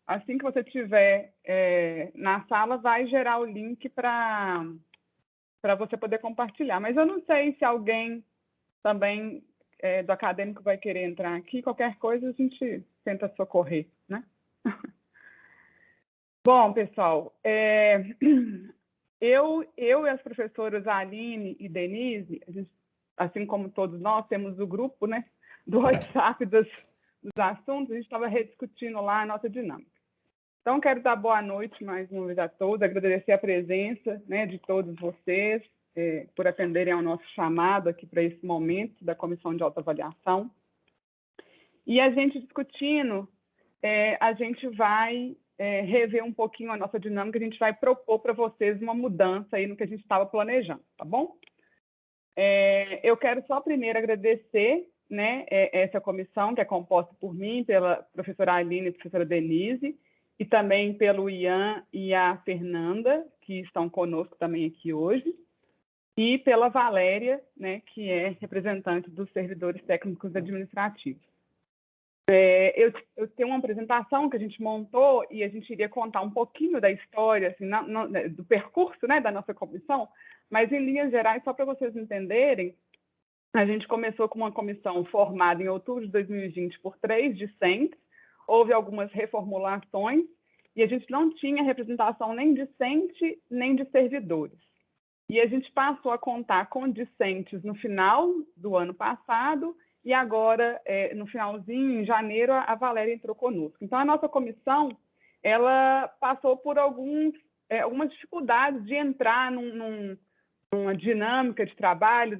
assim que você estiver na sala, vai gerar o link para você poder compartilhar. Mas eu não sei se alguém também do acadêmico vai querer entrar aqui. Qualquer coisa a gente tenta socorrer, né? Bom, pessoal, eu e as professoras Aline e Denise, a gente, assim como todos nós, temos o grupo, né, do WhatsApp dos assuntos, a gente estava rediscutindo lá a nossa dinâmica. Então, quero dar boa noite mais uma vez a todos, agradecer a presença, né, de todos vocês, por atenderem ao nosso chamado aqui para esse momento da Comissão de Autoavaliação. E a gente discutindo, a gente vai rever um pouquinho a nossa dinâmica, a gente vai propor para vocês uma mudança aí no que a gente estava planejando, tá bom? Eu quero só primeiro agradecer, né, essa comissão, que é composta por mim, pela professora Aline e professora Denise, e também pelo Ian e a Fernanda, que estão conosco também aqui hoje, e pela Valéria, né, que é representante dos servidores técnicos administrativos. Eu tenho uma apresentação que a gente montou e a gente iria contar um pouquinho da história, assim, do percurso, né, da nossa comissão, mas em linhas gerais, só para vocês entenderem, a gente começou com uma comissão formada em outubro de 2020 por 3 discentes, houve algumas reformulações e a gente não tinha representação nem discente nem de servidores. E a gente passou a contar com discentes no final do ano passado e agora, no finalzinho, em janeiro, a Valéria entrou conosco. Então, a nossa comissão, ela passou por algumas dificuldades de entrar numa dinâmica de trabalho,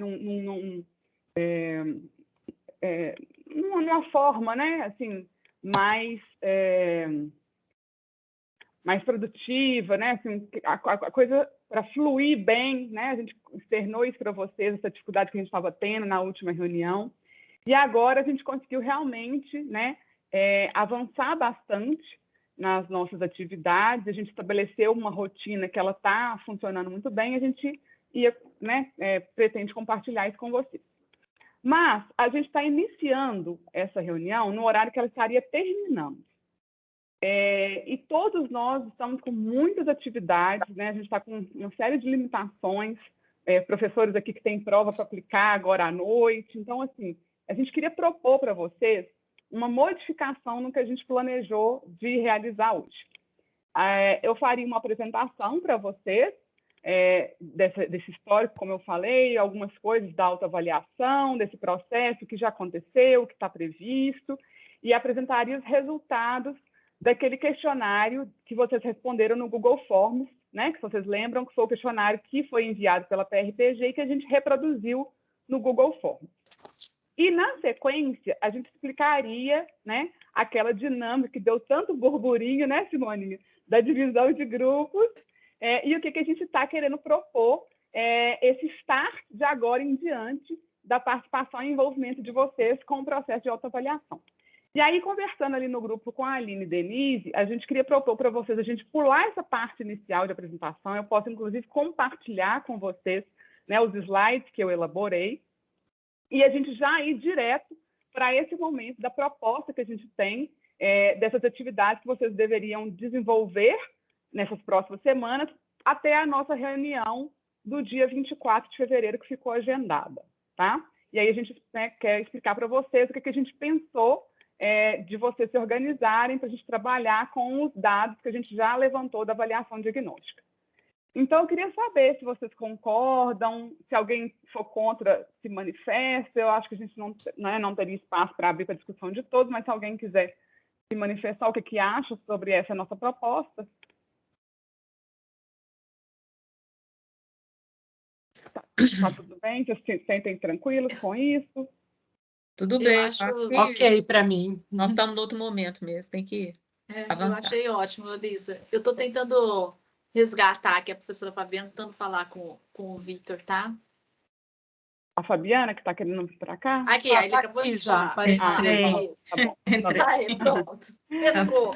numa forma, né, assim, mais produtiva, né, assim, a coisa para fluir bem, né, a gente externou isso para vocês, essa dificuldade que a gente estava tendo na última reunião, e agora a gente conseguiu realmente, né, avançar bastante nas nossas atividades, a gente estabeleceu uma rotina que ela está funcionando muito bem, a gente pretende compartilhar isso com vocês. Mas a gente está iniciando essa reunião no horário que ela estaria terminando. E todos nós estamos com muitas atividades, né? A gente está com uma série de limitações, professores aqui que têm prova para aplicar agora à noite. Então, assim, a gente queria propor para vocês uma modificação no que a gente planejou de realizar hoje. Eu faria uma apresentação para vocês, desse histórico, como eu falei, algumas coisas da autoavaliação, desse processo que já aconteceu, que está previsto, e apresentaria os resultados daquele questionário que vocês responderam no Google Forms, né? Que vocês lembram que foi o questionário que foi enviado pela PRPG e que a gente reproduziu no Google Forms. E, na sequência, a gente explicaria, né, aquela dinâmica que deu tanto burburinho, né, Simoninha, da divisão de grupos, e o que a gente está querendo propor, esse start de agora em diante da participação e envolvimento de vocês com o processo de autoavaliação. E aí, conversando ali no grupo com a Aline e Denise, a gente queria propor para vocês a gente pular essa parte inicial de apresentação. Eu posso, inclusive, compartilhar com vocês, né, os slides que eu elaborei, e a gente já ir direto para esse momento da proposta que a gente tem, dessas atividades que vocês deveriam desenvolver nessas próximas semanas, até a nossa reunião do dia 24 de fevereiro, que ficou agendada, tá? E aí a gente, né, quer explicar para vocês o que a gente pensou de vocês se organizarem para a gente trabalhar com os dados que a gente já levantou da avaliação diagnóstica. Então, eu queria saber se vocês concordam, se alguém for contra, se manifesta. Eu acho que a gente não teria espaço para abrir para a discussão de todos, mas se alguém quiser se manifestar o que acha sobre essa nossa proposta. Tá tudo bem? Vocês se sentem tranquilos com isso? Tudo bem, acho ok para mim. Nós estamos no outro momento mesmo, tem que avançar. Eu achei ótimo, Elisa. Eu estou tentando resgatar aqui a professora Fabiana, tentando falar com o Vitor, tá? A Fabiana, que está querendo vir para cá? Aqui, ele acabou de já apareceu. Tá bom. Aí, pronto. Pescou,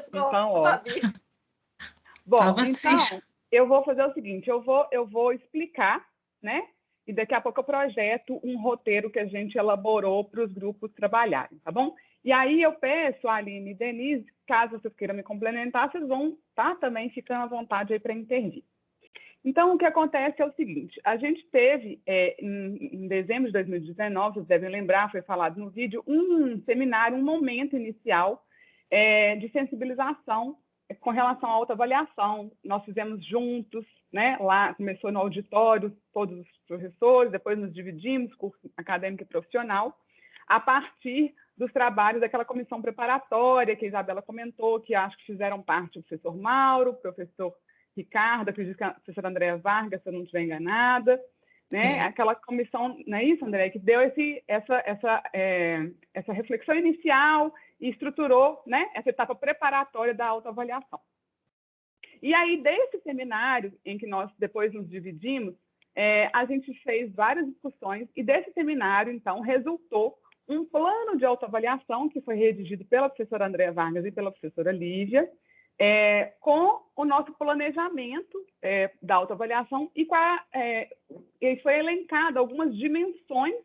então, Fabi. Bom, então, eu vou fazer o seguinte, eu vou explicar, né? E daqui a pouco eu projeto um roteiro que a gente elaborou para os grupos trabalharem, tá bom? E aí eu peço, Aline e Denise, caso vocês queiram me complementar, vocês vão estar também ficando à vontade aí para intervir. Então, o que acontece é o seguinte, a gente teve, em dezembro de 2019, vocês devem lembrar, foi falado no vídeo, um seminário, um momento inicial de sensibilização com relação à autoavaliação. Nós fizemos juntos, né? Lá começou no auditório, todos os professores, depois nos dividimos, curso acadêmico e profissional, a partir dos trabalhos daquela comissão preparatória que a Isabela comentou, que acho que fizeram parte o professor Mauro, o professor Ricardo, acredito que a professora Andréa Vargas, se eu não estiver enganada, né? Aquela comissão, não é isso, André, que deu essa reflexão inicial e estruturou, né, essa etapa preparatória da autoavaliação. E aí, desse seminário, em que nós depois nos dividimos, a gente fez várias discussões, e desse seminário, então, resultou um plano de autoavaliação que foi redigido pela professora Andréa Vargas e pela professora Lívia, com o nosso planejamento da autoavaliação e foi elencado algumas dimensões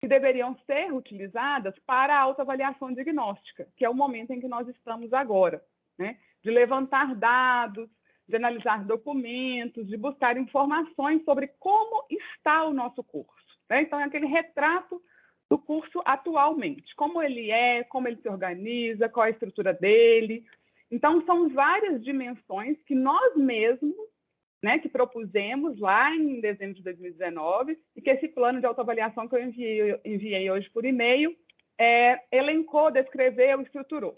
que deveriam ser utilizadas para a autoavaliação diagnóstica, que é o momento em que nós estamos agora, né? De levantar dados, de analisar documentos, de buscar informações sobre como está o nosso curso, né? Então, é aquele retrato do curso atualmente, como ele se organiza, qual é a estrutura dele. Então, são várias dimensões que nós mesmos, né, que propusemos lá em dezembro de 2019, e que esse plano de autoavaliação que eu enviei hoje por e-mail elencou, descreveu, estruturou,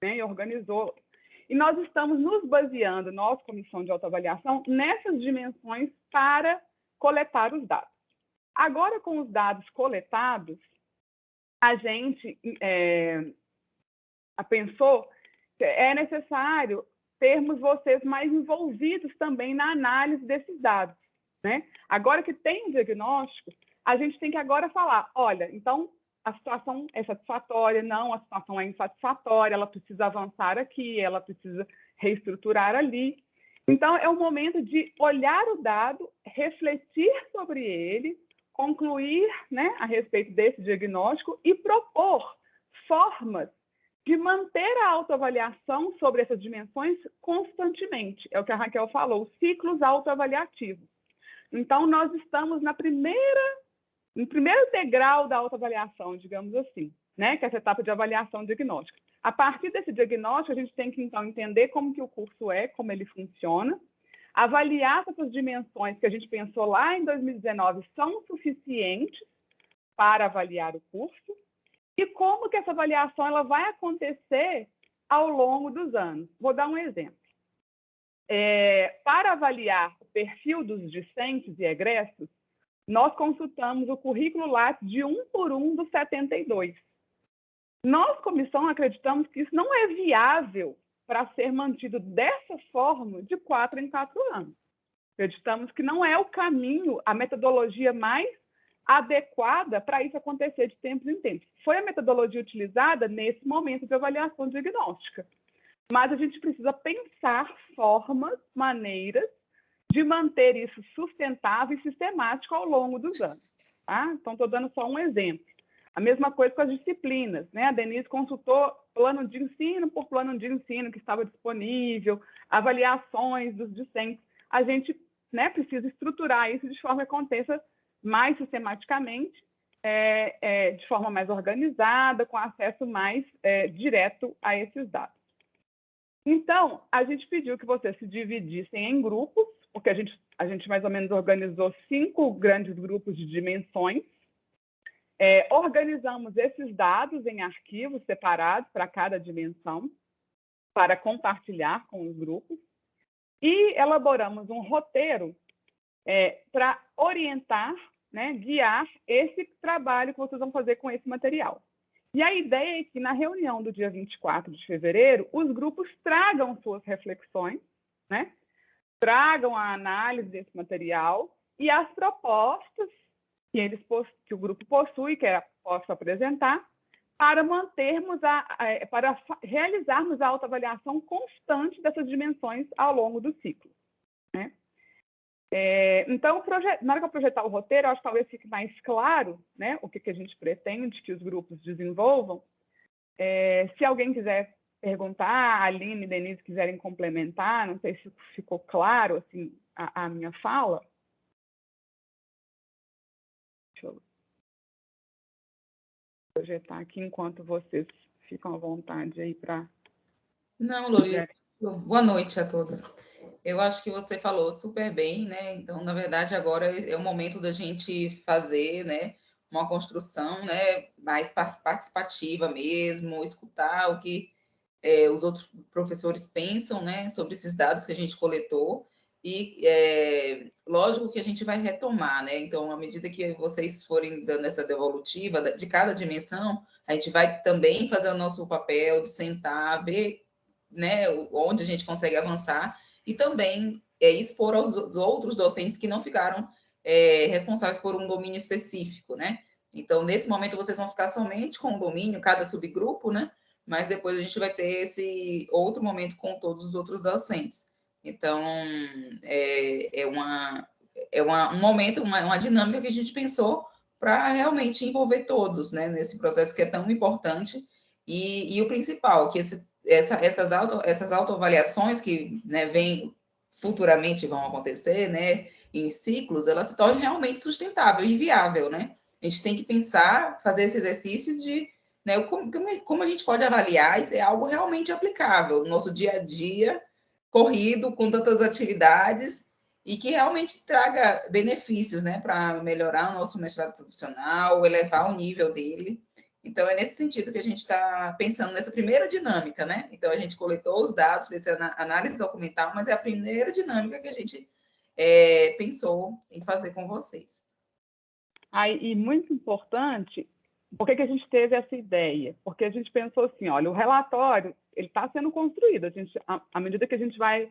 né, e organizou. E nós estamos nos baseando, nossa comissão de autoavaliação, nessas dimensões para coletar os dados. Agora, com os dados coletados, a gente pensou que é necessário termos vocês mais envolvidos também na análise desses dados, né? Agora que tem um diagnóstico, a gente tem que agora falar, olha, então a situação é satisfatória, não, a situação é insatisfatória, ela precisa avançar aqui, ela precisa reestruturar ali. Então, é o momento de olhar o dado, refletir sobre ele, concluir, né, a respeito desse diagnóstico e propor formas de manter a autoavaliação sobre essas dimensões constantemente. É o que a Raquel falou, ciclos autoavaliativos. Então, nós estamos no primeiro degrau da autoavaliação, digamos assim, né? Que é essa etapa de avaliação diagnóstica. A partir desse diagnóstico, a gente tem que, então, entender como que o curso como ele funciona, avaliar se essas dimensões que a gente pensou lá em 2019 são suficientes para avaliar o curso, e como que essa avaliação ela vai acontecer ao longo dos anos. Vou dar um exemplo. Para avaliar o perfil dos discentes e egressos, nós consultamos o currículo Lattes de 1 por 1 dos 72. Nós, comissão, acreditamos que isso não é viável para ser mantido dessa forma de 4 em 4 anos. Acreditamos que não é o caminho, a metodologia mais adequada para isso acontecer de tempos em tempos. Foi a metodologia utilizada nesse momento de avaliação diagnóstica. Mas a gente precisa pensar formas, maneiras de manter isso sustentável e sistemático ao longo dos anos. Tá? Então, estou dando só um exemplo. A mesma coisa com as disciplinas, né? A Denise consultou plano de ensino por plano de ensino que estava disponível, avaliações dos discentes. A gente, né, precisa estruturar isso de forma que aconteça mais sistematicamente, de forma mais organizada, com acesso mais direto a esses dados. Então, a gente pediu que vocês se dividissem em grupos, porque a gente mais ou menos organizou 5 grandes grupos de dimensões. Organizamos esses dados em arquivos separados para cada dimensão, para compartilhar com os grupos, e elaboramos um roteiro para orientar, né, guiar esse trabalho que vocês vão fazer com esse material. E a ideia é que, na reunião do dia 24 de fevereiro, os grupos tragam suas reflexões, né, tragam a análise desse material e as propostas que o grupo possui, que posso apresentar, para para realizarmos a autoavaliação constante dessas dimensões ao longo do ciclo, né? Então, na hora que eu projetar o roteiro, eu acho que talvez fique mais claro, né, o que a gente pretende que os grupos desenvolvam. Se alguém quiser perguntar, a Aline e Denise quiserem complementar, não sei se ficou claro assim, a minha fala. Deixa eu projetar aqui enquanto vocês ficam à vontade aí para... Não, Luiz, boa noite a todos. Eu acho que você falou super bem, né? Então, na verdade, agora é o momento da gente fazer, né, uma construção, né, mais participativa mesmo, escutar o que os outros professores pensam, né, sobre esses dados que a gente coletou e, lógico que a gente vai retomar, né? Então, à medida que vocês forem dando essa devolutiva de cada dimensão, a gente vai também fazer o nosso papel de sentar, ver, né, onde a gente consegue avançar e também expor aos outros docentes que não ficaram responsáveis por um domínio específico, né? Então, nesse momento, vocês vão ficar somente com o domínio, cada subgrupo, né? Mas depois a gente vai ter esse outro momento com todos os outros docentes. Então, um momento, uma dinâmica que a gente pensou para realmente envolver todos, né, nesse processo que é tão importante. E o principal, que essas autoavaliações que, né, futuramente vão acontecer, né, em ciclos, ela se torne realmente sustentável e viável, né? A gente tem que pensar, fazer esse exercício de, né, como a gente pode avaliar isso é algo realmente aplicável no nosso dia a dia, corrido, com tantas atividades, e que realmente traga benefícios, né, para melhorar o nosso mestrado profissional, elevar o nível dele. Então, é nesse sentido que a gente está pensando nessa primeira dinâmica, né? Então, a gente coletou os dados, fez a análise documental, mas é a primeira dinâmica que a gente pensou em fazer com vocês. E muito importante, por que a gente teve essa ideia? Porque a gente pensou assim, olha, o relatório ele está sendo construído. À medida que a gente vai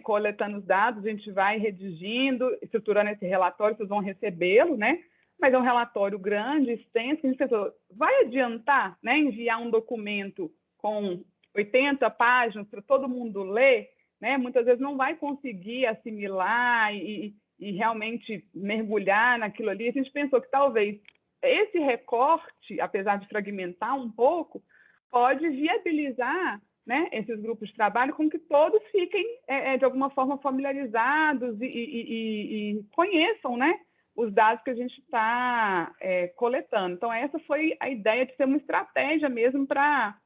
coletando os dados, a gente vai redigindo, estruturando esse relatório, vocês vão recebê-lo, né? Mas é um relatório grande, extenso, que a gente pensou, vai adiantar, né, enviar um documento com 80 páginas para todo mundo ler, né? Muitas vezes não vai conseguir assimilar e realmente mergulhar naquilo ali. A gente pensou que talvez esse recorte, apesar de fragmentar um pouco, pode viabilizar, né, esses grupos de trabalho com que todos fiquem, de alguma forma, familiarizados e conheçam, né, os dados que a gente está coletando. Então, essa foi a ideia de ser uma estratégia mesmo para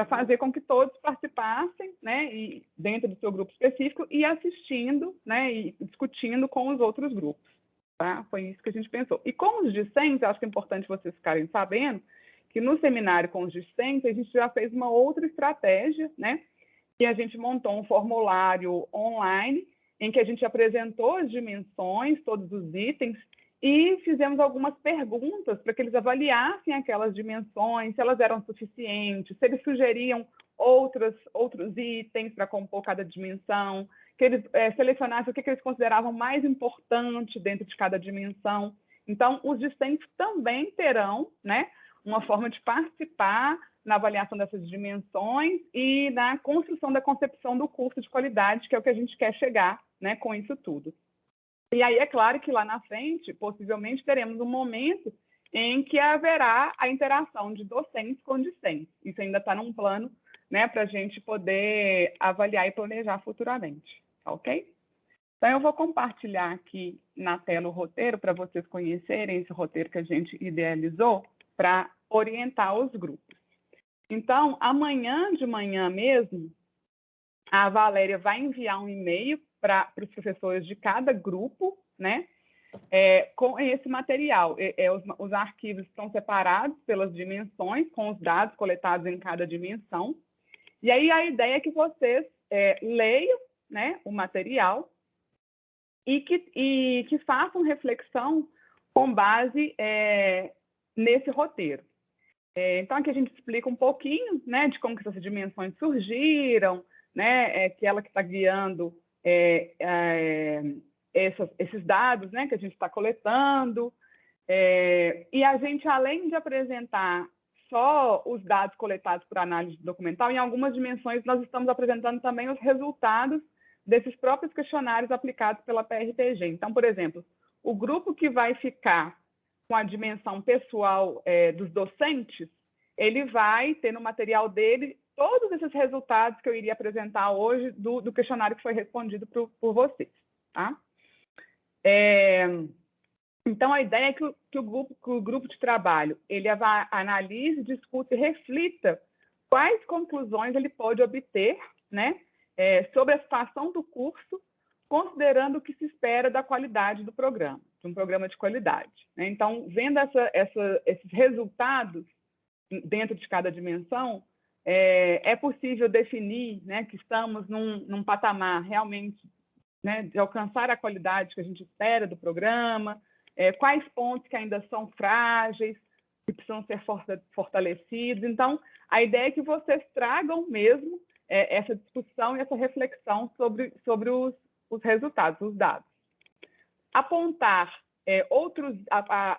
fazer com que todos participassem, né, e dentro do seu grupo específico e assistindo, né, e discutindo com os outros grupos. Tá? Foi isso que a gente pensou. E com os discentes, acho que é importante vocês ficarem sabendo que no seminário com os discentes, a gente já fez uma outra estratégia, né, que a gente montou um formulário online em que a gente apresentou as dimensões, todos os itens, e fizemos algumas perguntas para que eles avaliassem aquelas dimensões, se elas eram suficientes, se eles sugeriam outros itens para compor cada dimensão, que eles selecionassem o que eles consideravam mais importante dentro de cada dimensão. Então, os discentes também terão, né, uma forma de participar na avaliação dessas dimensões e na construção da concepção do curso de qualidade, que é o que a gente quer chegar, né, com isso tudo. E aí é claro que lá na frente, possivelmente, teremos um momento em que haverá a interação de docentes com discentes. Isso ainda está num plano, né, para a gente poder avaliar e planejar futuramente, ok? Então, eu vou compartilhar aqui na tela o roteiro para vocês conhecerem esse roteiro que a gente idealizou para orientar os grupos. Então, amanhã de manhã mesmo, a Valéria vai enviar um e-mail para os professores de cada grupo, né, com esse material. Os arquivos estão separados pelas dimensões, com os dados coletados em cada dimensão. E aí a ideia é que vocês leiam, né, o material e que façam reflexão com base nesse roteiro. Então, aqui a gente explica um pouquinho, né, de como que essas dimensões surgiram, né, que ela que está guiando esses dados, né, que a gente está coletando. E a gente, além de apresentar só os dados coletados por análise documental, em algumas dimensões nós estamos apresentando também os resultados desses próprios questionários aplicados pela PRTG. Então, por exemplo, o grupo que vai ficar com a dimensão pessoal dos docentes, ele vai ter no material dele todos esses resultados que eu iria apresentar hoje do questionário que foi respondido por vocês. Tá? Então, a ideia é que o grupo de trabalho ele analise, discuta e reflita quais conclusões ele pode obter, né, sobre a situação do curso, considerando o que se espera da qualidade do programa, de um programa de qualidade. Né? Então, vendo esses resultados dentro de cada dimensão, é possível definir, né, que estamos num patamar realmente, né, de alcançar a qualidade que a gente espera do programa, quais pontos que ainda são frágeis, que precisam ser fortalecidos. Então, a ideia é que vocês tragam mesmo essa discussão e essa reflexão sobre os resultados, os dados. Apontar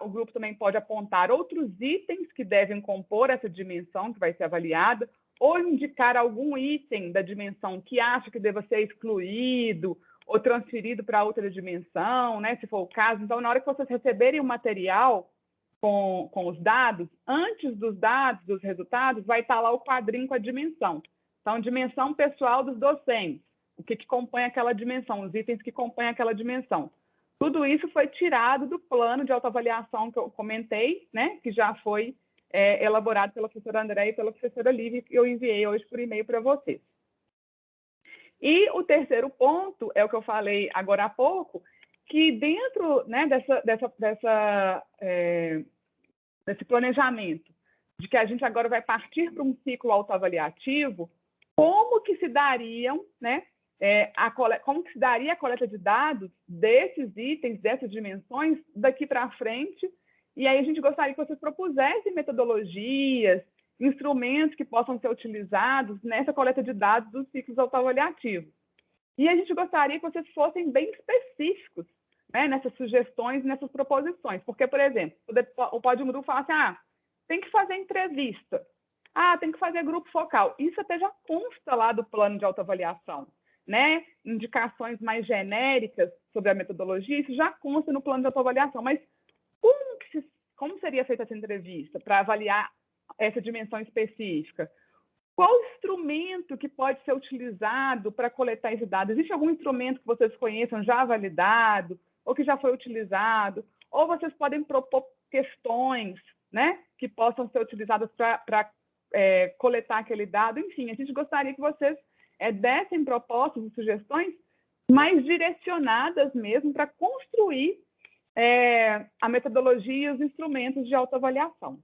o grupo também pode apontar outros itens que devem compor essa dimensão que vai ser avaliada, ou indicar algum item da dimensão que acha que deva ser excluído ou transferido para outra dimensão, né, se for o caso. Então, na hora que vocês receberem o material com os dados, antes dos dados, dos resultados, vai estar lá o quadrinho com a dimensão. Então, dimensão pessoal dos docentes, o que compõe aquela dimensão, os itens que compõem aquela dimensão. Tudo isso foi tirado do plano de autoavaliação que eu comentei, né, que já foi elaborado pela professora André e pela professora Lívia, que eu enviei hoje por e-mail para vocês. E o terceiro ponto é o que eu falei agora há pouco, que dentro, né, desse planejamento de que a gente agora vai partir para um ciclo autoavaliativo, como que se dariam, né, como que se daria a coleta de dados desses itens, dessas dimensões, daqui para frente. E aí a gente gostaria que vocês propusessem metodologias, instrumentos que possam ser utilizados nessa coleta de dados dos ciclos autoavaliativos. E a gente gostaria que vocês fossem bem específicos, né, nessas sugestões, nessas proposições. Porque, por exemplo, o Pódio Grupo fala assim, tem que fazer entrevista, tem que fazer grupo focal. Isso até já consta lá do plano de autoavaliação, né? Indicações mais genéricas sobre a metodologia, isso já consta no plano de autoavaliação. Mas como seria feita essa entrevista para avaliar essa dimensão específica? Qual instrumento que pode ser utilizado para coletar esses dados? Existe algum instrumento que vocês conheçam já validado ou que já foi utilizado? Ou vocês podem propor questões, né, que possam ser utilizadas para coletar aquele dado? Enfim, a gente gostaria que vocês dessem propostas e sugestões mais direcionadas mesmo para construir a metodologia e os instrumentos de autoavaliação.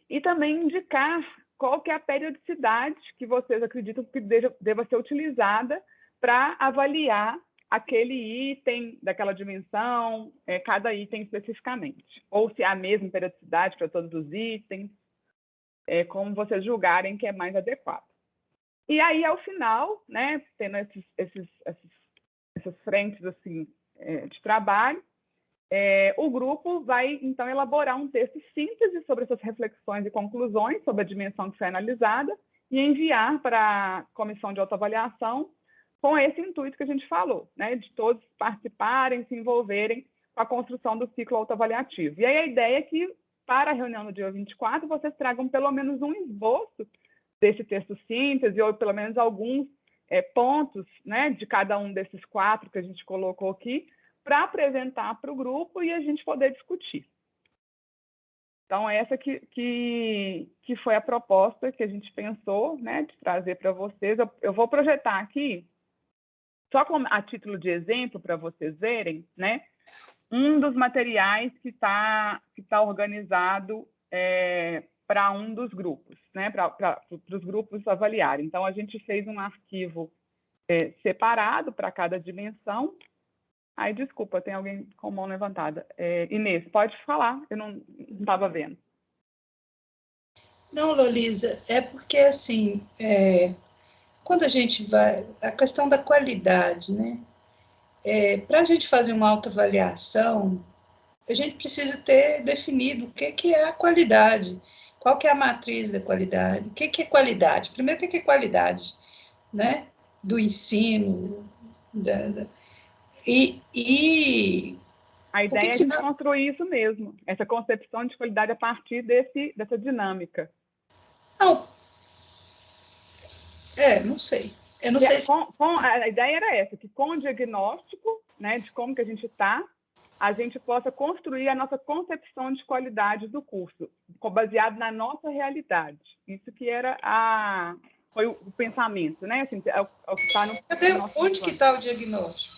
E também indicar qual que é a periodicidade que vocês acreditam que deva ser utilizada para avaliar aquele item daquela dimensão, cada item especificamente. Ou se é a mesma periodicidade para todos os itens, como vocês julgarem que é mais adequado. E aí, ao final, né, tendo essas frentes assim, de trabalho, o grupo vai, então, elaborar um texto síntese sobre essas reflexões e conclusões sobre a dimensão que foi analisada e enviar para a comissão de autoavaliação com esse intuito que a gente falou, né, de todos participarem, se envolverem com a construção do ciclo autoavaliativo. E aí a ideia é que, para a reunião no dia 24, vocês tragam pelo menos um esboço desse texto síntese, ou pelo menos alguns pontos, né, de cada um desses 4 que a gente colocou aqui, para apresentar para o grupo e a gente poder discutir. Então, essa que foi a proposta que a gente pensou, né, de trazer para vocês. Eu vou projetar aqui, só a título de exemplo, para vocês verem, né, um dos materiais que tá organizado para um dos grupos, né, para os grupos avaliarem. Então, a gente fez um arquivo separado para cada dimensão. Ai, desculpa, tem alguém com a mão levantada. Inês, pode falar, eu não estava vendo. Não, Lolisa, é porque, assim, quando a gente vai... A questão da qualidade, né? Para a gente fazer uma autoavaliação, a gente precisa ter definido o que é a qualidade, qual que é a matriz da qualidade, o que é qualidade. Primeiro, o que é qualidade, né? Do ensino, A ideia é a gente construir isso mesmo, essa concepção de qualidade a partir dessa dinâmica. Não. Não sei. Eu não sei se... A ideia era essa, que com o diagnóstico, né, de como que a gente está, a gente possa construir a nossa concepção de qualidade do curso, baseado na nossa realidade. Isso que foi o pensamento, né? Assim, é o que está no nosso Onde que está o diagnóstico?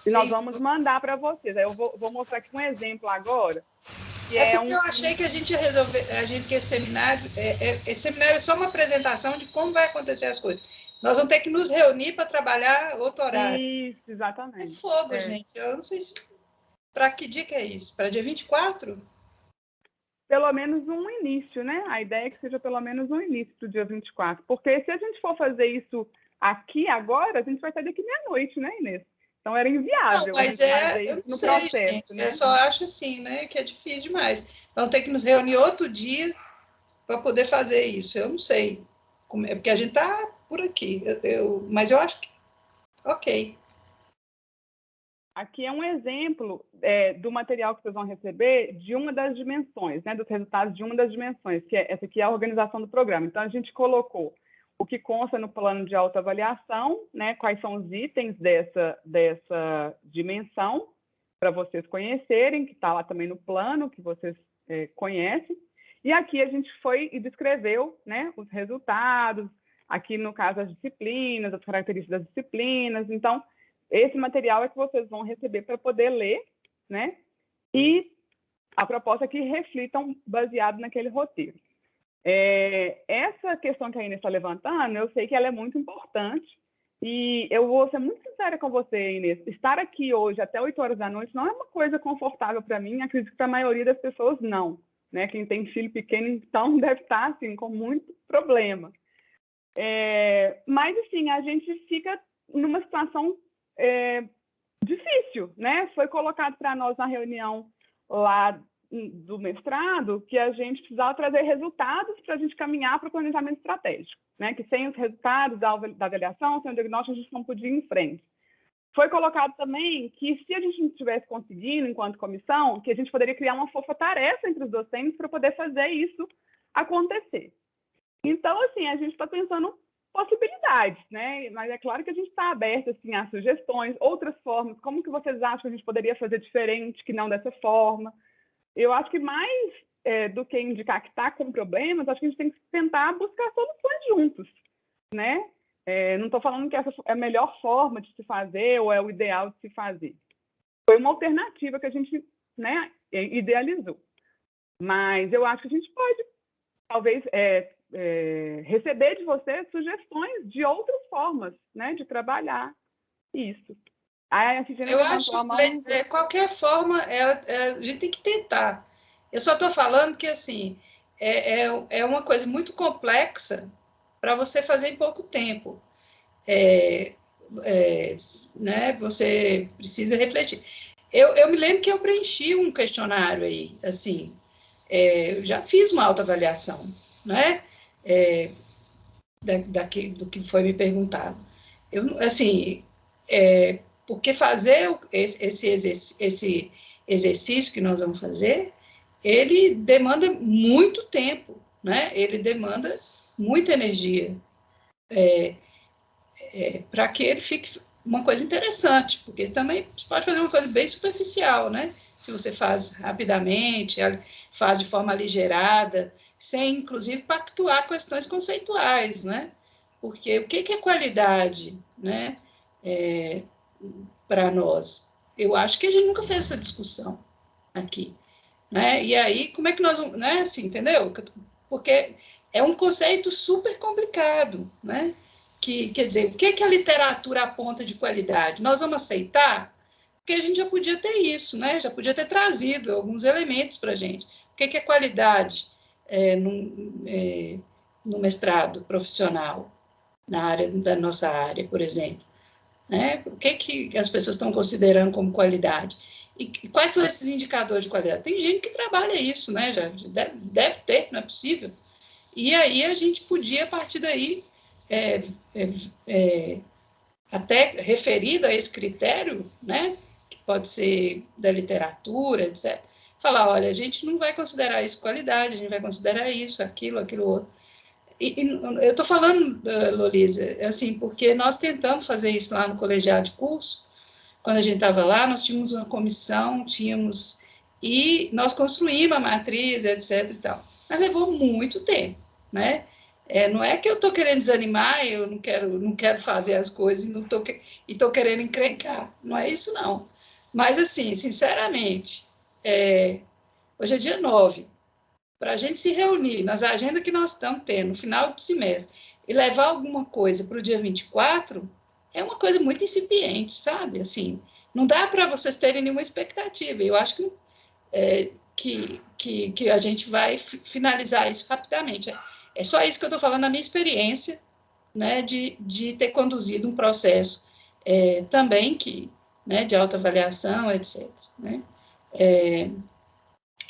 E nós vamos mandar para vocês. Aí eu vou mostrar aqui um exemplo agora. Porque eu achei que a gente ia resolver, que esse seminário é só uma apresentação de como vai acontecer as coisas. Nós vamos ter que nos reunir para trabalhar outro horário. Isso, exatamente. É fogo, gente. Eu não sei se... Para que dia que é isso? Para dia 24? Pelo menos um início, né? A ideia é que seja pelo menos um início do dia 24. Porque se a gente for fazer isso aqui agora, a gente vai sair daqui meia-noite, né, Inês? Então era inviável. Não, mas eu não sei, processo, gente. Né? Eu só acho assim, né, que é difícil demais. Vamos ter que nos reunir outro dia para poder fazer isso. Eu não sei. Porque a gente está por aqui. Mas eu acho que... Ok. Aqui é um exemplo do material que vocês vão receber de uma das dimensões, né, dos resultados de uma das dimensões, que essa aqui é a organização do programa. Então, a gente colocou o que consta no plano de autoavaliação, né, quais são os itens dessa dimensão, para vocês conhecerem, que está lá também no plano, que vocês conhecem. E aqui a gente foi e descreveu, né, os resultados, aqui no caso as disciplinas, as características das disciplinas. Então, esse material é que vocês vão receber para poder ler, né? E a proposta é que reflitam baseado naquele roteiro. Essa questão que a Inês está levantando, eu sei que ela é muito importante e eu vou ser muito sincera com você, Inês. Estar aqui hoje até 8 horas da noite não é uma coisa confortável para mim, acredito que para a maioria das pessoas não, né? Quem tem filho pequeno, então, deve estar assim, com muito problema. Mas, assim, a gente fica numa situação difícil, né? Foi colocado para nós na reunião lá do mestrado que a gente precisava trazer resultados para a gente caminhar para o planejamento estratégico, né? Que sem os resultados da avaliação, sem o diagnóstico, a gente não podia ir em frente. Foi colocado também que se a gente não estivesse conseguindo, enquanto comissão, que a gente poderia criar uma força-tarefa entre os docentes para poder fazer isso acontecer. Então, assim, a gente está pensando possibilidades, né? Mas é claro que a gente está aberto assim, a sugestões, outras formas, como que vocês acham que a gente poderia fazer diferente, que não dessa forma? Eu acho que mais do que indicar que está com problemas, acho que a gente tem que tentar buscar soluções juntos, né? Não estou falando que essa é a melhor forma de se fazer ou é o ideal de se fazer. Foi uma alternativa que a gente, né, idealizou. Mas eu acho que a gente pode, talvez, receber de você sugestões de outras formas, né, de trabalhar isso. Eu acho que, de qualquer forma, a gente tem que tentar. Eu só estou falando que, assim, é uma coisa muito complexa para você fazer em pouco tempo. Né, você precisa refletir. Eu me lembro que eu preenchi um questionário aí, assim, eu já fiz uma autoavaliação, né? Do que foi me perguntado. Porque fazer esse exercício que nós vamos fazer, ele demanda muito tempo, né? Ele demanda muita energia para que ele fique uma coisa interessante, porque também você pode fazer uma coisa bem superficial, né? Se você faz rapidamente, faz de forma aligerada, sem, inclusive, pactuar questões conceituais, né? Porque o que é qualidade, né? Para nós? Eu acho que a gente nunca fez essa discussão aqui, né? E aí, como é que nós vamos, né? Assim, entendeu? Porque é um conceito super complicado, né? Quer dizer, o que a literatura aponta de qualidade? Nós vamos aceitar? Porque a gente já podia ter isso, né? Já podia ter trazido alguns elementos para a gente. O que é qualidade no mestrado profissional, na área da nossa área, por exemplo? Né? O que as pessoas estão considerando como qualidade? E quais são esses indicadores de qualidade? Tem gente que trabalha isso, né? Já deve ter, não é possível. E aí a gente podia, a partir daí, até referido a esse critério, né? pode ser da literatura, etc. Falar, olha, a gente não vai considerar isso qualidade, a gente vai considerar isso, aquilo outro. E eu estou falando, Lolisa, assim, porque nós tentamos fazer isso lá no colegiado de curso. Quando a gente estava lá, nós tínhamos uma comissão, e nós construímos a matriz, etc. e tal. Mas levou muito tempo, né? Não é que eu estou querendo desanimar, eu não quero fazer as coisas e estou querendo encrencar. Não é isso, não. Mas, assim, sinceramente, hoje é dia 9. Para a gente se reunir nas agendas que nós estamos tendo no final do semestre e levar alguma coisa para o dia 24, é uma coisa muito incipiente, sabe? Assim, não dá para vocês terem nenhuma expectativa. Eu acho que a gente vai finalizar isso rapidamente. É só isso que eu estou falando na minha experiência, né, de ter conduzido um processo também né, de autoavaliação, etc. Né?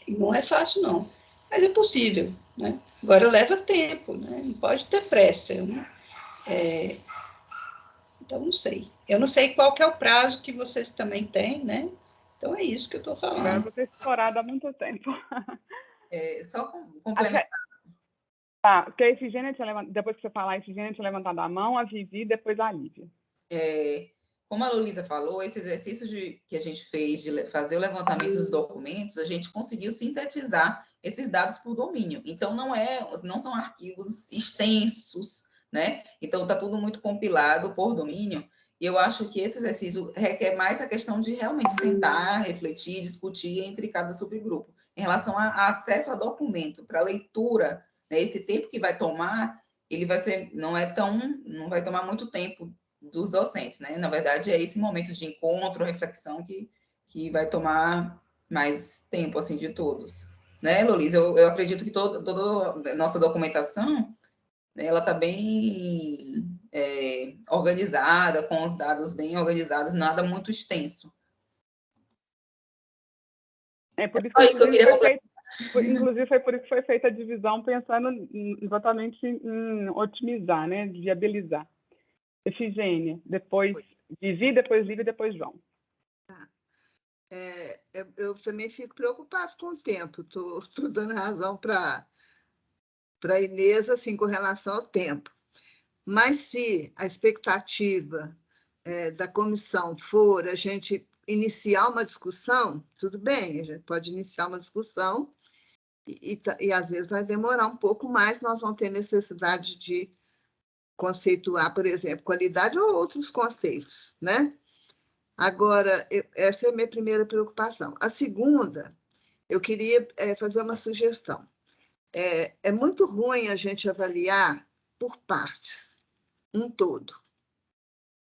E não é fácil, não. Mas é possível, né? Agora leva tempo, né? Não pode ter pressa. Então, não sei. Eu não sei qual que é o prazo que vocês também têm, né? Então, é isso que eu estou falando. Agora vou ter explorado há muito tempo. Só complementar. Tá, porque a Efigênia tinha levantado, depois que você falar, a Efigênia tinha levantado a mão, a Vivi, depois a Lívia. Como a Luísa falou, esse exercício que a gente fez de fazer o levantamento dos documentos, a gente conseguiu sintetizar esses dados por domínio. Então, não são arquivos extensos, né? Então, está tudo muito compilado por domínio. E eu acho que esse exercício requer mais a questão de realmente sentar, refletir, discutir entre cada subgrupo. Em relação a acesso a documento, para leitura, né, esse tempo que vai tomar, ele vai ser, não vai tomar muito tempo dos docentes, né? Na verdade, é esse momento de encontro, reflexão que vai tomar mais tempo, assim, de todos. Né, Lolisa? Eu acredito que toda a nossa documentação, né, ela está bem organizada, com os dados bem organizados, nada muito extenso. Por isso que inclusive foi por isso que foi feita a divisão, pensando exatamente em otimizar, né, viabilizar. Efigênia, depois Vivi, depois Lívia, depois João. Eu também fico preocupada com o tempo. Estou dando razão para a Inês, assim, com relação ao tempo. Mas se a expectativa da comissão for a gente iniciar uma discussão, tudo bem, a gente pode iniciar uma discussão e às vezes vai demorar um pouco mais, nós vamos ter necessidade de conceituar, por exemplo, qualidade ou outros conceitos, né? Agora, essa é a minha primeira preocupação. A segunda, eu queria fazer uma sugestão. É muito ruim a gente avaliar por partes, um todo.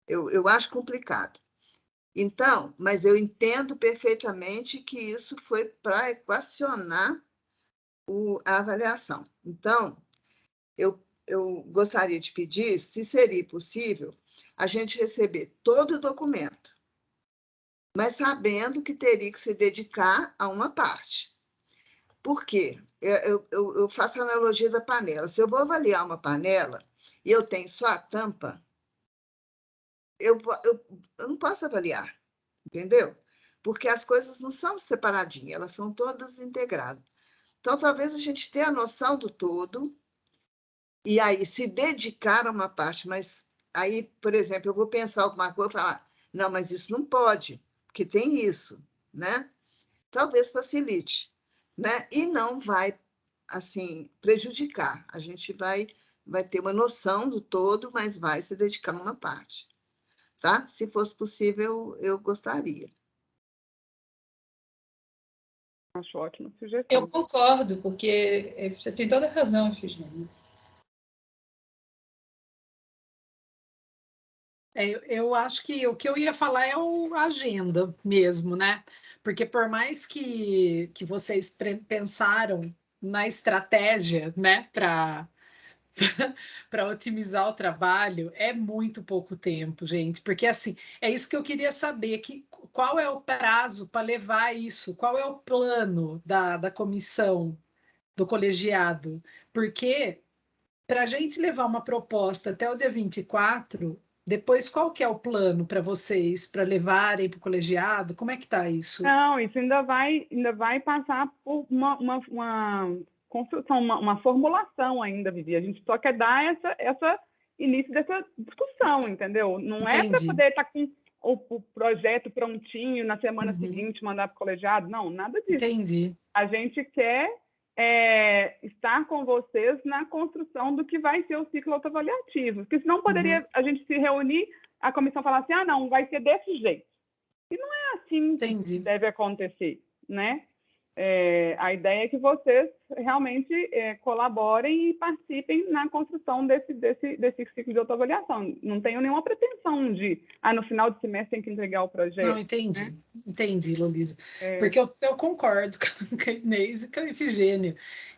Eu acho complicado. Então, mas eu entendo perfeitamente que isso foi para equacionar a avaliação. Então, eu gostaria de pedir, se seria possível, a gente receber todo o documento, mas sabendo que teria que se dedicar a uma parte. Por quê? Eu faço a analogia da panela. Se eu vou avaliar uma panela e eu tenho só a tampa, eu não posso avaliar, entendeu? Porque as coisas não são separadinhas, elas são todas integradas. Então, talvez a gente tenha a noção do todo e aí se dedicar a uma parte, mas aí, por exemplo, eu vou pensar alguma coisa e falar, não, mas isso não pode, porque tem isso, né? Talvez facilite, né? E não vai, assim, prejudicar. A gente vai ter uma noção do todo, mas vai se dedicar a uma parte, tá? Se fosse possível, eu gostaria. Acho ótima sugestão. Eu concordo, porque você tem toda a razão, Efigênia. Eu acho que o que eu ia falar é a agenda mesmo, né? Porque por mais que vocês pensaram na estratégia, né, para otimizar o trabalho, é muito pouco tempo, gente. Porque assim, é isso que eu queria saber, qual é o prazo para levar isso, qual é o plano da comissão, do colegiado, porque para a gente levar uma proposta até o dia 24, Depois, qual que é o plano para vocês, para levarem para o colegiado? Como é que está isso? Não, isso ainda vai passar por uma construção, uma formulação ainda, Vivi. A gente só quer dar essa início dessa discussão, entendeu? Não é para poder estar com o projeto prontinho na semana seguinte, mandar para o colegiado. Não, nada disso. Entendi. A gente quer estar com vocês na construção do que vai ser o ciclo autoavaliativo. Porque senão poderia a gente se reunir, a comissão falar assim, não, vai ser desse jeito. E não é assim que deve acontecer, né? A ideia é que vocês realmente colaborem e participem na construção desse ciclo de autoavaliação. Não tenho nenhuma pretensão de, no final do semestre tem que entregar o projeto. Não, entendi. Né? Entendi, Luísa. Porque eu concordo com a Inês e com a Efigênia,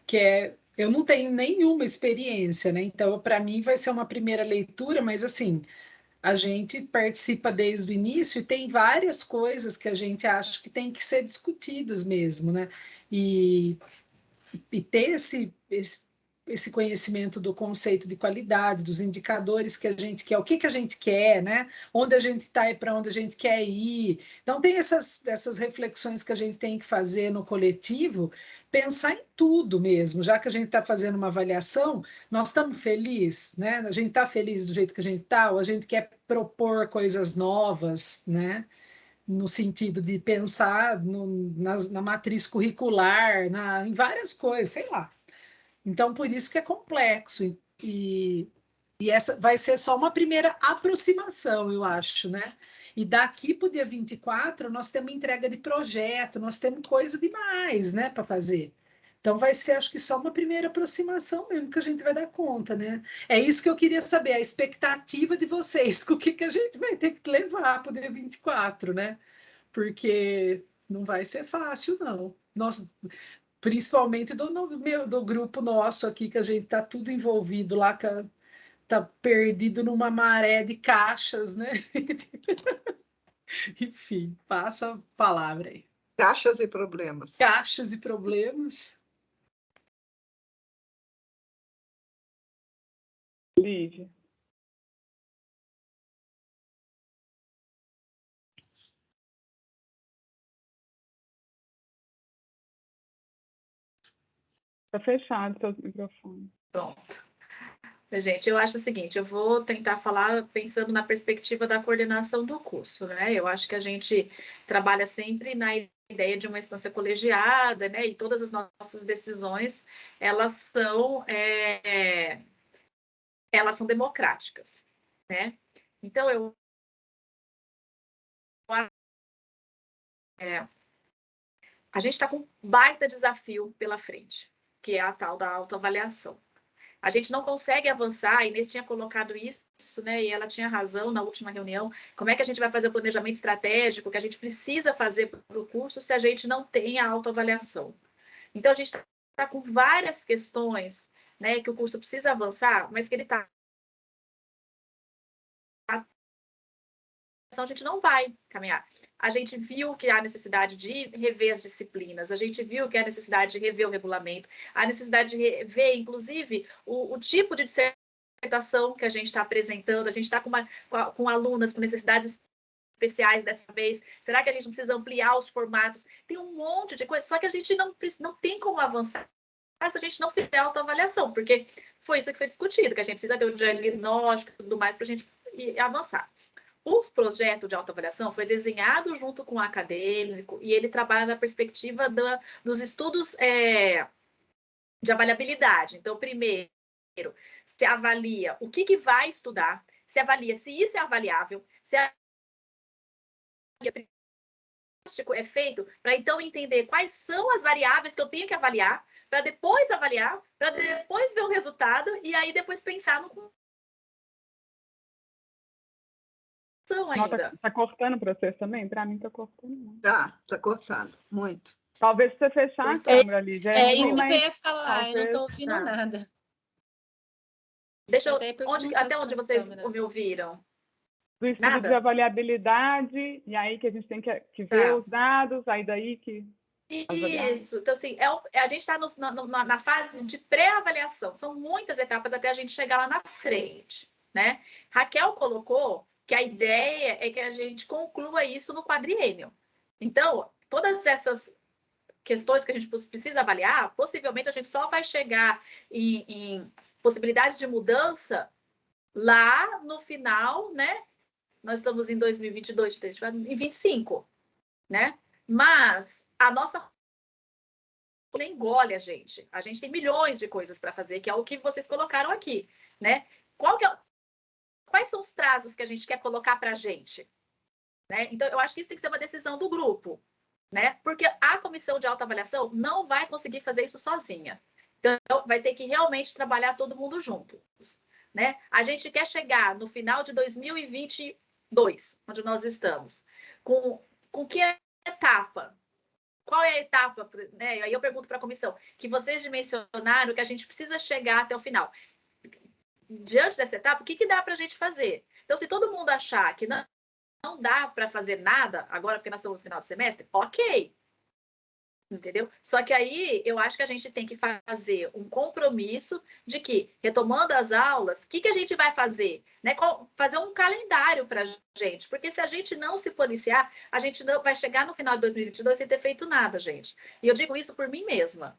que eu não tenho nenhuma experiência, né? Então, para mim, vai ser uma primeira leitura, mas assim, a gente participa desde o início e tem várias coisas que a gente acha que tem que ser discutidas mesmo, né? E ter esse conhecimento do conceito de qualidade, dos indicadores que a gente quer, o que a gente quer, né? Onde a gente está e para onde a gente quer ir. Então, tem essas reflexões que a gente tem que fazer no coletivo, pensar em tudo mesmo, já que a gente está fazendo uma avaliação, nós estamos felizes, né? A gente está feliz do jeito que a gente está, ou a gente quer propor coisas novas, né? No sentido de pensar na matriz curricular, em várias coisas, sei lá. Então, por isso que é complexo. E essa vai ser só uma primeira aproximação, eu acho, né? E daqui para o dia 24, nós temos entrega de projeto, nós temos coisa demais, né, para fazer. Então, vai ser, acho que só uma primeira aproximação mesmo que a gente vai dar conta, né? É isso que eu queria saber, a expectativa de vocês, com o que a gente vai ter que levar para o dia 24, né? Porque não vai ser fácil, não. Nós, principalmente do grupo nosso aqui, que a gente está tudo envolvido lá, está perdido numa maré de caixas, né? Enfim, passa a palavra aí. Caixas e problemas. Caixas e problemas. Lídia. Está fechado o seu microfone. Pronto. Gente, eu acho o seguinte, eu vou tentar falar pensando na perspectiva da coordenação do curso, né? Eu acho que a gente trabalha sempre na ideia de uma instância colegiada, né? E todas as nossas decisões, elas são democráticas, né? Então, a gente está com um baita desafio pela frente, que é a tal da autoavaliação. A gente não consegue avançar, a Inês tinha colocado isso, né? E ela tinha razão na última reunião. Como é que a gente vai fazer o planejamento estratégico que a gente precisa fazer para o curso se a gente não tem a autoavaliação? Então, a gente está com várias questões, né, que o curso precisa avançar, mas que ele está... A gente não vai caminhar. A gente viu que há necessidade de rever as disciplinas, a gente viu que há necessidade de rever o regulamento, há necessidade de rever, inclusive, o tipo de dissertação que a gente está apresentando, a gente está com alunas com necessidades especiais dessa vez, será que a gente precisa ampliar os formatos? Tem um monte de coisa, só que a gente não tem como avançar se a gente não fizer autoavaliação, porque foi isso que foi discutido, que a gente precisa ter o diagnóstico e tudo mais para a gente avançar. O projeto de autoavaliação foi desenhado junto com o acadêmico e ele trabalha na perspectiva dos estudos de avaliabilidade. Então, primeiro, se avalia o que vai estudar, se avalia se isso é avaliável, se a diagnóstico é feito para, então, entender quais são as variáveis que eu tenho que avaliar, para depois avaliar, para depois ver o resultado e aí depois pensar no... ainda. Está cortando o processo também? Para mim está cortando. Está cortando, muito. Talvez você fechar a câmera, Lídia. Isso que eu ia falar, eu não estou ouvindo nada. Deixa eu... até onde vocês me ouviram? Do estudo de avaliabilidade, e aí que a gente tem que ver os dados, aí daí que... Isso, então assim, a gente está na fase de pré-avaliação, são muitas etapas até a gente chegar lá na frente, né? Raquel colocou que a ideia é que a gente conclua isso no quadriênio. Então, todas essas questões que a gente precisa avaliar, possivelmente a gente só vai chegar em possibilidades de mudança lá no final, né? Nós estamos em 2022, em 25, né? Mas a nossa engole a gente. A gente tem milhões de coisas para fazer, que é o que vocês colocaram aqui, né? Quais são os prazos que a gente quer colocar para a gente? Né? Então, eu acho que isso tem que ser uma decisão do grupo, né? Porque a comissão de autoavaliação não vai conseguir fazer isso sozinha. Então, vai ter que realmente trabalhar todo mundo junto, né? A gente quer chegar no final de 2022, onde nós estamos, com que etapa? Qual é a etapa, né? Aí eu pergunto para a comissão, que vocês dimensionaram que a gente precisa chegar até o final. Diante dessa etapa, o que dá para a gente fazer? Então, se todo mundo achar que não dá para fazer nada agora, porque nós estamos no final do semestre, ok. Entendeu? Só que aí eu acho que a gente tem que fazer um compromisso de que, retomando as aulas, o que a gente vai fazer? Né? Fazer um calendário para a gente, porque se a gente não se policiar, a gente não vai chegar no final de 2022 sem ter feito nada, gente. E eu digo isso por mim mesma,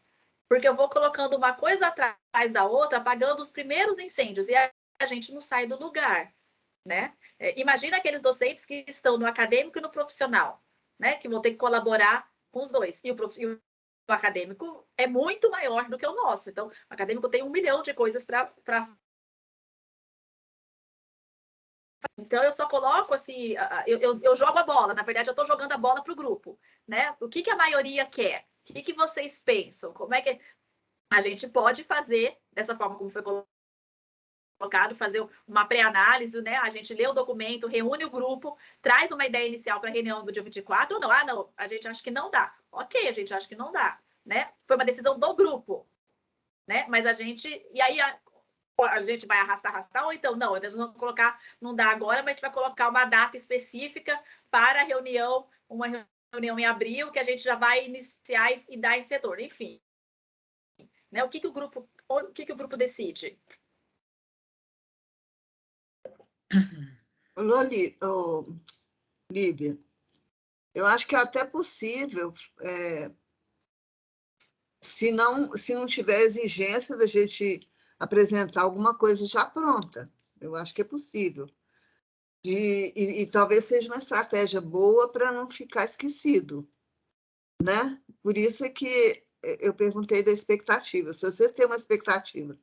porque eu vou colocando uma coisa atrás da outra, apagando os primeiros incêndios, e a gente não sai do lugar, né? Imagina aqueles docentes que estão no acadêmico e no profissional, né? Que vão ter que colaborar com os dois. E o acadêmico é muito maior do que o nosso. Então, o acadêmico tem 1 milhão de coisas para... Então, eu só coloco assim, eu jogo a bola. Na verdade, eu estou jogando a bola para o grupo, né? O que a maioria quer? O que vocês pensam? Como é que a gente pode fazer dessa forma como foi colocado, fazer uma pré-análise, né? A gente lê o documento, reúne o grupo, traz uma ideia inicial para a reunião do dia 24, ou não? Ah, não, a gente acha que não dá. Ok, a gente acha que não dá, né? Foi uma decisão do grupo, né? Mas a gente... E aí a gente vai arrastar, ou então, não, nós vamos colocar, não dá agora, mas a gente vai colocar uma data específica para a reunião, uma reunião em abril, que a gente já vai iniciar e dar em setor, enfim. Né? O que o grupo decide? Lívia, eu acho que é até possível, se não tiver exigência da gente apresentar alguma coisa já pronta. Eu acho que é possível. E talvez seja uma estratégia boa para não ficar esquecido, né? Por isso é que eu perguntei da expectativa. Se vocês têm uma expectativa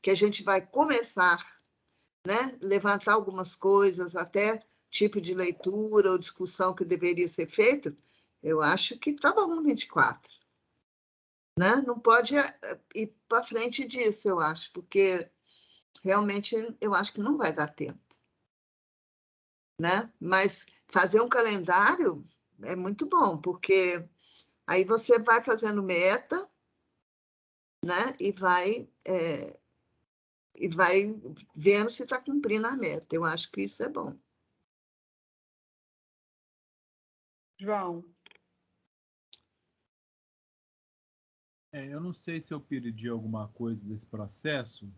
que a gente vai começar, né, levantar algumas coisas, até tipo de leitura ou discussão que deveria ser feito, eu acho que está bom 24. Né? Não pode ir para frente disso, eu acho, porque realmente eu acho que não vai dar tempo. Né? Mas fazer um calendário é muito bom, porque aí você vai fazendo meta, né? E vai vendo se está cumprindo a meta. Eu acho que isso é bom. João. Eu não sei se eu perdi alguma coisa desse processo,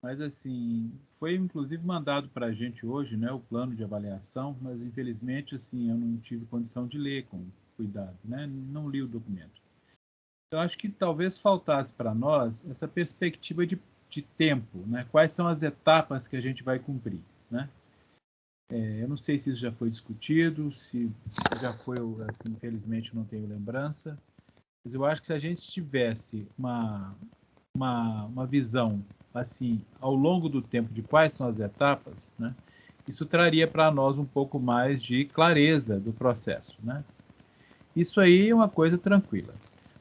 mas assim, foi inclusive mandado para a gente hoje, né, o plano de avaliação, mas infelizmente assim, eu não tive condição de ler com cuidado, né, não li o documento. Eu acho que talvez faltasse para nós essa perspectiva de tempo, né, quais são as etapas que a gente vai cumprir, né. Eu não sei se isso já foi discutido, se já foi, assim, infelizmente não tenho lembrança, mas eu acho que se a gente tivesse uma visão, assim, ao longo do tempo de quais são as etapas, né, isso traria para nós um pouco mais de clareza do processo, né. Isso aí é uma coisa tranquila.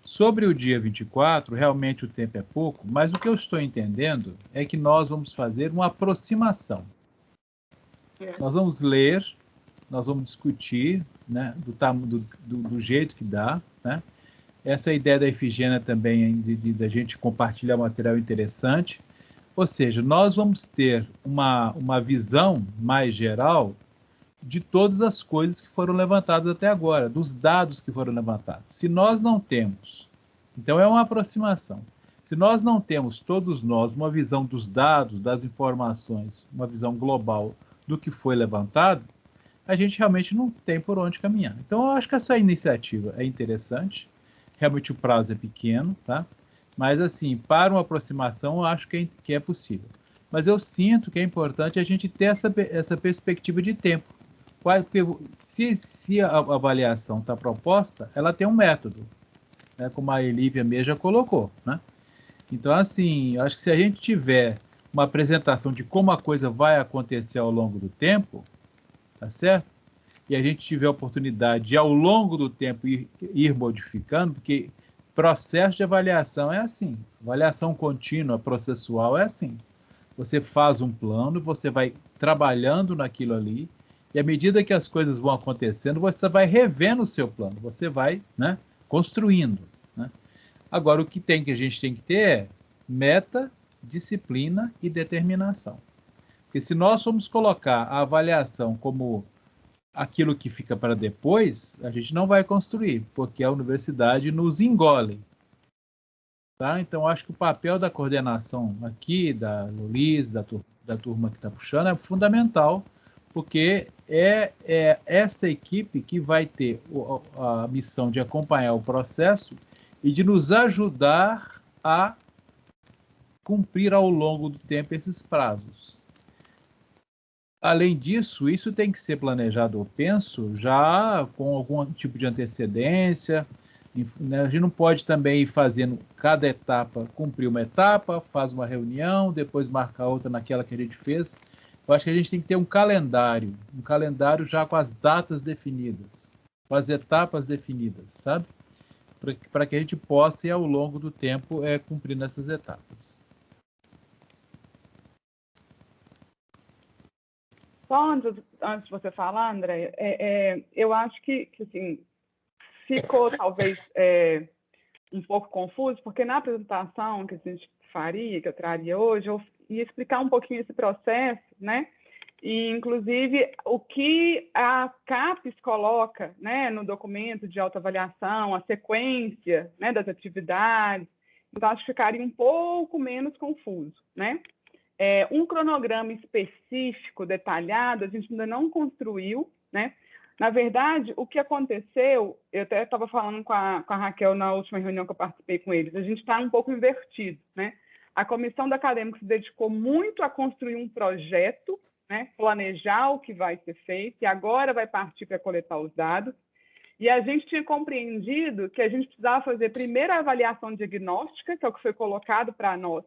Sobre o dia 24, realmente o tempo é pouco, mas o que eu estou entendendo é que nós vamos fazer uma aproximação. Nós vamos ler, nós vamos discutir, né, do jeito que dá, né. Essa ideia da Efigênia também, da gente compartilhar material interessante. Ou seja, nós vamos ter uma visão mais geral de todas as coisas que foram levantadas até agora, dos dados que foram levantados. Se nós não temos, então é uma aproximação. Se nós não temos, todos nós, uma visão dos dados, das informações, uma visão global do que foi levantado, a gente realmente não tem por onde caminhar. Então, eu acho que essa iniciativa é interessante, realmente o prazo é pequeno, tá? Mas, assim, para uma aproximação, eu acho que é possível. Mas eu sinto que é importante a gente ter essa perspectiva de tempo. Porque se a avaliação está proposta, ela tem um método, né? Como a Elívia mesmo já colocou, né? Então, assim, eu acho que se a gente tiver uma apresentação de como a coisa vai acontecer ao longo do tempo, tá certo? E a gente tiver a oportunidade de, ao longo do tempo, ir modificando, porque processo de avaliação é assim, avaliação contínua, processual é assim. Você faz um plano, você vai trabalhando naquilo ali, e à medida que as coisas vão acontecendo, você vai revendo o seu plano, você vai, né, construindo, né? Agora, o que a gente tem que ter é meta, disciplina e determinação. Porque se nós formos colocar a avaliação como aquilo que fica para depois, a gente não vai construir, porque a universidade nos engole. Tá? Então, acho que o papel da coordenação aqui, da Luiz, da turma que está puxando, é fundamental, porque é esta equipe que vai ter a missão de acompanhar o processo e de nos ajudar a cumprir ao longo do tempo esses prazos. Além disso, isso tem que ser planejado, eu penso, já com algum tipo de antecedência, né? A gente não pode também ir fazendo cada etapa, cumprir uma etapa, faz uma reunião, depois marcar outra naquela que a gente fez. Eu acho que a gente tem que ter um calendário já com as datas definidas, com as etapas definidas, sabe? Para que a gente possa ir ao longo do tempo cumprindo essas etapas. Só antes de você falar, André, eu acho que assim, ficou talvez um pouco confuso, porque na apresentação que a gente faria, que eu traria hoje, eu ia explicar um pouquinho esse processo, né? E, inclusive, o que a CAPES coloca, né, no documento de autoavaliação, a sequência, né, das atividades. Então, acho que ficaria um pouco menos confuso, né? Um cronograma específico, detalhado, a gente ainda não construiu, né? Na verdade, o que aconteceu, eu até estava falando com a Raquel na última reunião que eu participei com eles, a gente está um pouco invertido, né? A comissão da acadêmica se dedicou muito a construir um projeto, né? Planejar o que vai ser feito, e agora vai partir para coletar os dados. E a gente tinha compreendido que a gente precisava fazer primeiro a avaliação diagnóstica, que é o que foi colocado para nós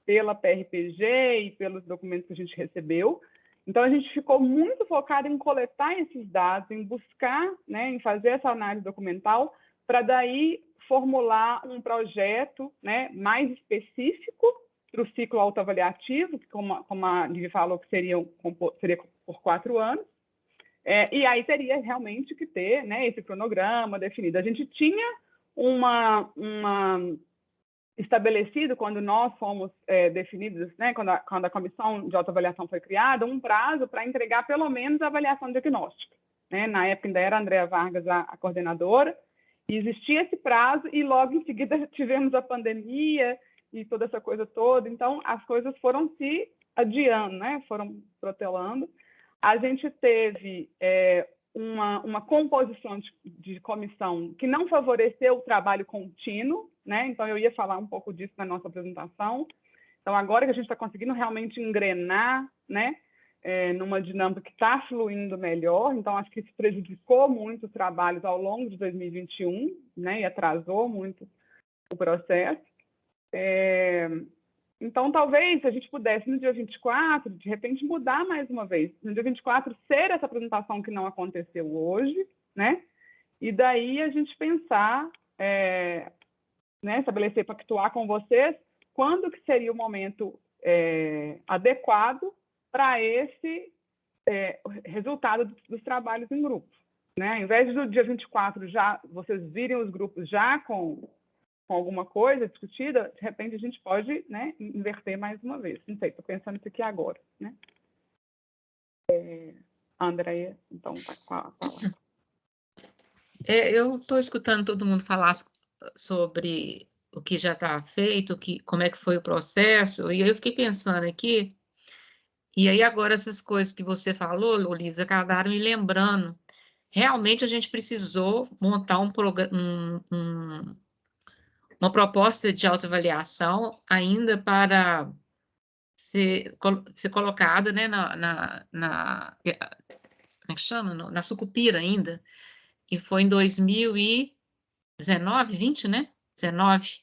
pela PRPG e pelos documentos que a gente recebeu. Então, a gente ficou muito focado em coletar esses dados, em buscar, né, em fazer essa análise documental, para daí formular um projeto, né, mais específico para o ciclo autoavaliativo, que, como a Lívia falou, que seria por 4 anos. E aí teria realmente que ter, né, esse cronograma definido. A gente tinha estabelecido, quando nós fomos definidos, né, quando a comissão de autoavaliação foi criada, um prazo para entregar pelo menos a avaliação diagnóstica, né? Na época ainda era a Andrea Vargas a coordenadora, e existia esse prazo, e logo em seguida tivemos a pandemia e toda essa coisa toda, então as coisas foram se adiando, né? Foram protelando. A gente teve uma composição de comissão que não favoreceu o trabalho contínuo, né? Então, eu ia falar um pouco disso na nossa apresentação. Então, agora que a gente está conseguindo realmente engrenar, né, numa dinâmica que está fluindo melhor, então, acho que isso prejudicou muito os trabalhos ao longo de 2021, né, e atrasou muito o processo. Então, talvez a gente pudesse, no dia 24, de repente, mudar mais uma vez. No dia 24, ser essa apresentação que não aconteceu hoje, né? E daí a gente pensar, né, estabelecer, pactuar com vocês, quando que seria o momento adequado para esse resultado dos trabalhos em grupo, né? Ao invés do dia 24 já vocês virem os grupos já com alguma coisa discutida, de repente a gente pode, né, inverter mais uma vez. Não sei, estou pensando isso aqui agora, né? Andréia, então, está com a palavra. Eu estou escutando todo mundo falar sobre o que já está feito, como é que foi o processo, e aí eu fiquei pensando aqui, e aí agora essas coisas que você falou, Lolisa, acabaram me lembrando. Realmente a gente precisou montar uma proposta de autoavaliação ainda para ser colocada, né, como é que chama? Na Sucupira ainda, e foi em 2019, 20, né? 19,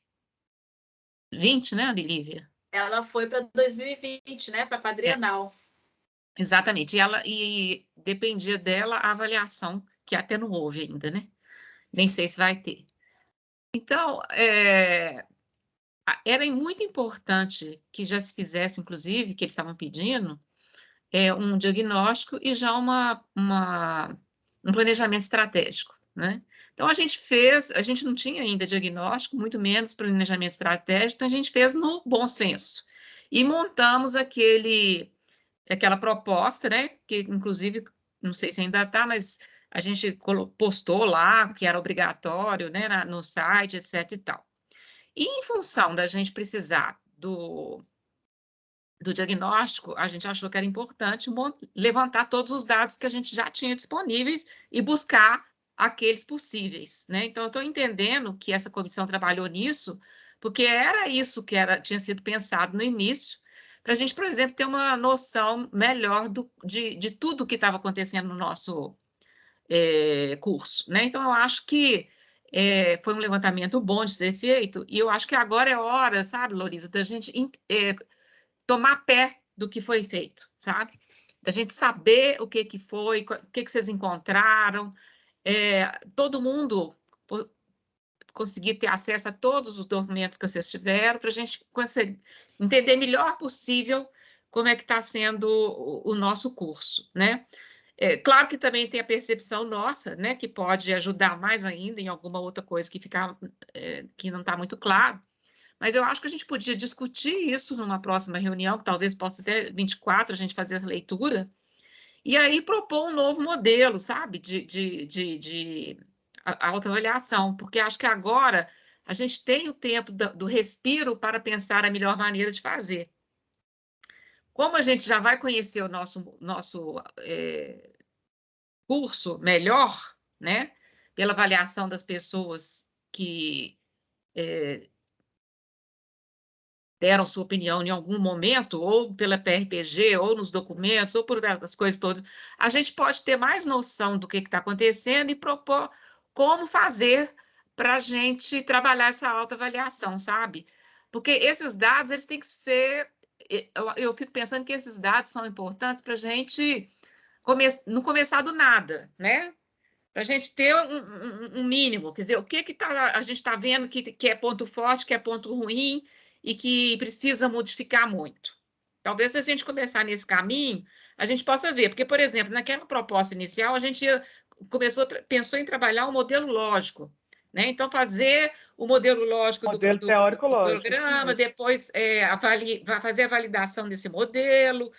20, né, Lívia? Ela foi para 2020, né, para a quadrienal. Exatamente, e dependia dela a avaliação, que até não houve ainda, né? Nem sei se vai ter. Então, era muito importante que já se fizesse, inclusive, que eles estavam pedindo, um diagnóstico e já um planejamento estratégico, né? Então, a gente não tinha ainda diagnóstico, muito menos planejamento estratégico, então a gente fez no bom senso. E montamos aquela proposta, né? Que, inclusive, não sei se ainda está, mas a gente postou lá, que era obrigatório, né? No site, etc. e tal. E em função da gente precisar do diagnóstico, a gente achou que era importante levantar todos os dados que a gente já tinha disponíveis e buscar aqueles possíveis, né? Então, eu estou entendendo que essa comissão trabalhou nisso, porque era isso que tinha sido pensado no início, para a gente, por exemplo, ter uma noção melhor de tudo que estava acontecendo no nosso curso, né? Então, eu acho que foi um levantamento bom de ser feito, e eu acho que agora é hora, sabe, Lorisa, da gente tomar pé do que foi feito, sabe? Da gente saber o que foi, o que vocês encontraram, todo mundo conseguir ter acesso a todos os documentos que vocês tiveram, para a gente entender melhor possível como é que está sendo o nosso curso, né? Claro que também tem a percepção nossa, né, que pode ajudar mais ainda em alguma outra coisa que não está muito claro, mas eu acho que a gente podia discutir isso numa próxima reunião, que talvez possa até 24 a gente fazer a leitura, e aí propor um novo modelo, sabe, de autoavaliação, porque acho que agora a gente tem o tempo do respiro para pensar a melhor maneira de fazer. Como a gente já vai conhecer o nosso curso melhor, né, pela avaliação das pessoas que deram sua opinião em algum momento, ou pela PRPG, ou nos documentos, ou por essas coisas todas, a gente pode ter mais noção do que está acontecendo e propor como fazer para a gente trabalhar essa autoavaliação, sabe? Porque esses dados, eles têm que ser... Eu fico pensando que esses dados são importantes para a gente não começar do nada, né? Para a gente ter um mínimo, quer dizer, o que a gente está vendo que é ponto forte, que é ponto ruim e que precisa modificar muito. Talvez se a gente começar nesse caminho, a gente possa ver, porque, por exemplo, naquela proposta inicial, a gente pensou em trabalhar um modelo lógico, né? Então, fazer o modelo lógico do programa, depois fazer a validação desse modelo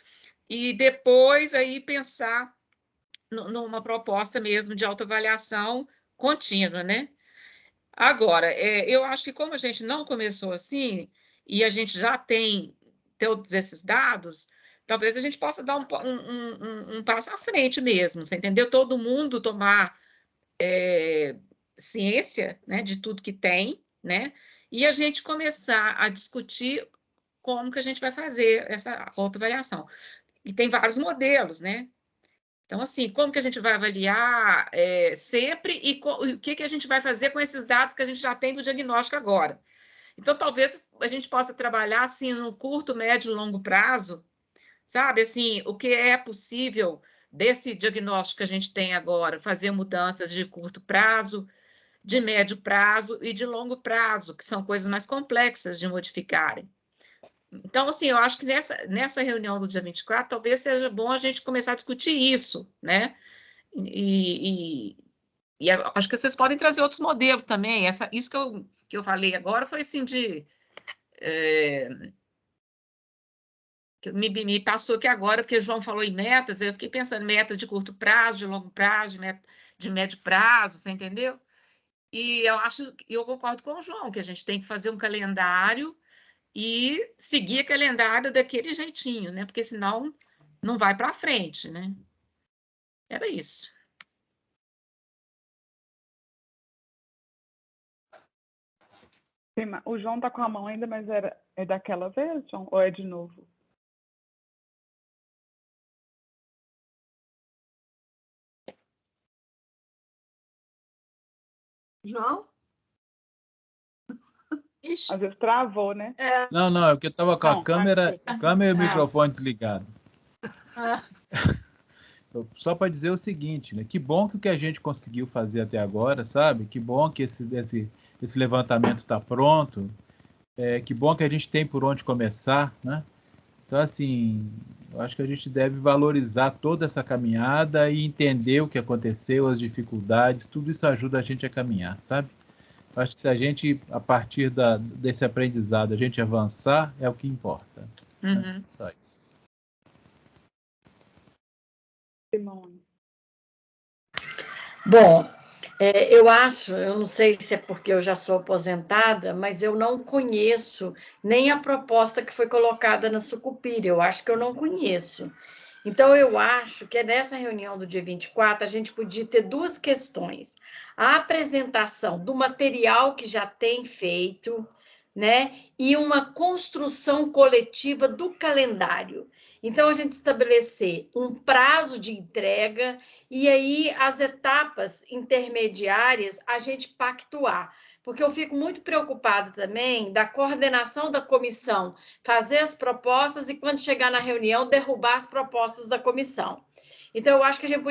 e depois aí pensar numa proposta mesmo de autoavaliação contínua, né? Agora, eu acho que como a gente não começou assim, e a gente já tem todos esses dados, talvez a gente possa dar um passo à frente mesmo, você entendeu? Todo mundo tomar ciência, né, de tudo que tem, né? E a gente começar a discutir como que a gente vai fazer essa autoavaliação. E tem vários modelos, né? Então, assim, como que a gente vai avaliar sempre e o que a gente vai fazer com esses dados que a gente já tem do diagnóstico agora? Então, talvez a gente possa trabalhar, assim, no curto, médio e longo prazo, sabe? Assim, o que é possível desse diagnóstico que a gente tem agora, fazer mudanças de curto prazo, de médio prazo e de longo prazo, que são coisas mais complexas de modificarem. Então, assim, eu acho que nessa reunião do dia 24, talvez seja bom a gente começar a discutir isso, né? E acho que vocês podem trazer outros modelos também. Isso que eu falei agora foi assim que me passou aqui agora, porque o João falou em metas, eu fiquei pensando em metas de curto prazo, de longo prazo, de médio prazo, você entendeu? E eu concordo com o João, que a gente tem que fazer um calendário e seguir o calendário daquele jeitinho, né? Porque senão não vai para frente, né? Era isso. O João está com a mão ainda, mas é daquela vez, João? Ou é de novo? João? Ixi. Às vezes travou, né? Não, é porque eu estava com a câmera e o microfone desligado. Só para dizer o seguinte, né? Que bom que o que a gente conseguiu fazer até agora, sabe? Que bom que esse levantamento está pronto. Que bom que a gente tem por onde começar, né? Então, assim, eu acho que a gente deve valorizar toda essa caminhada e entender o que aconteceu, as dificuldades, tudo isso ajuda a gente a caminhar, sabe? Eu acho que se a gente, a partir desse aprendizado, a gente avançar, é o que importa. Né? Só isso. Simone. Bom, eu não sei se é porque eu já sou aposentada, mas eu não conheço nem a proposta que foi colocada na Sucupira, eu acho que eu não conheço. Então, eu acho que nessa reunião do dia 24, a gente podia ter duas questões. A apresentação do material que já tem feito, né? E uma construção coletiva do calendário. Então, a gente estabelecer um prazo de entrega e aí as etapas intermediárias a gente pactuar. Porque eu fico muito preocupada também da coordenação da comissão, fazer as propostas e, quando chegar na reunião, derrubar as propostas da comissão. Então, eu acho que a gente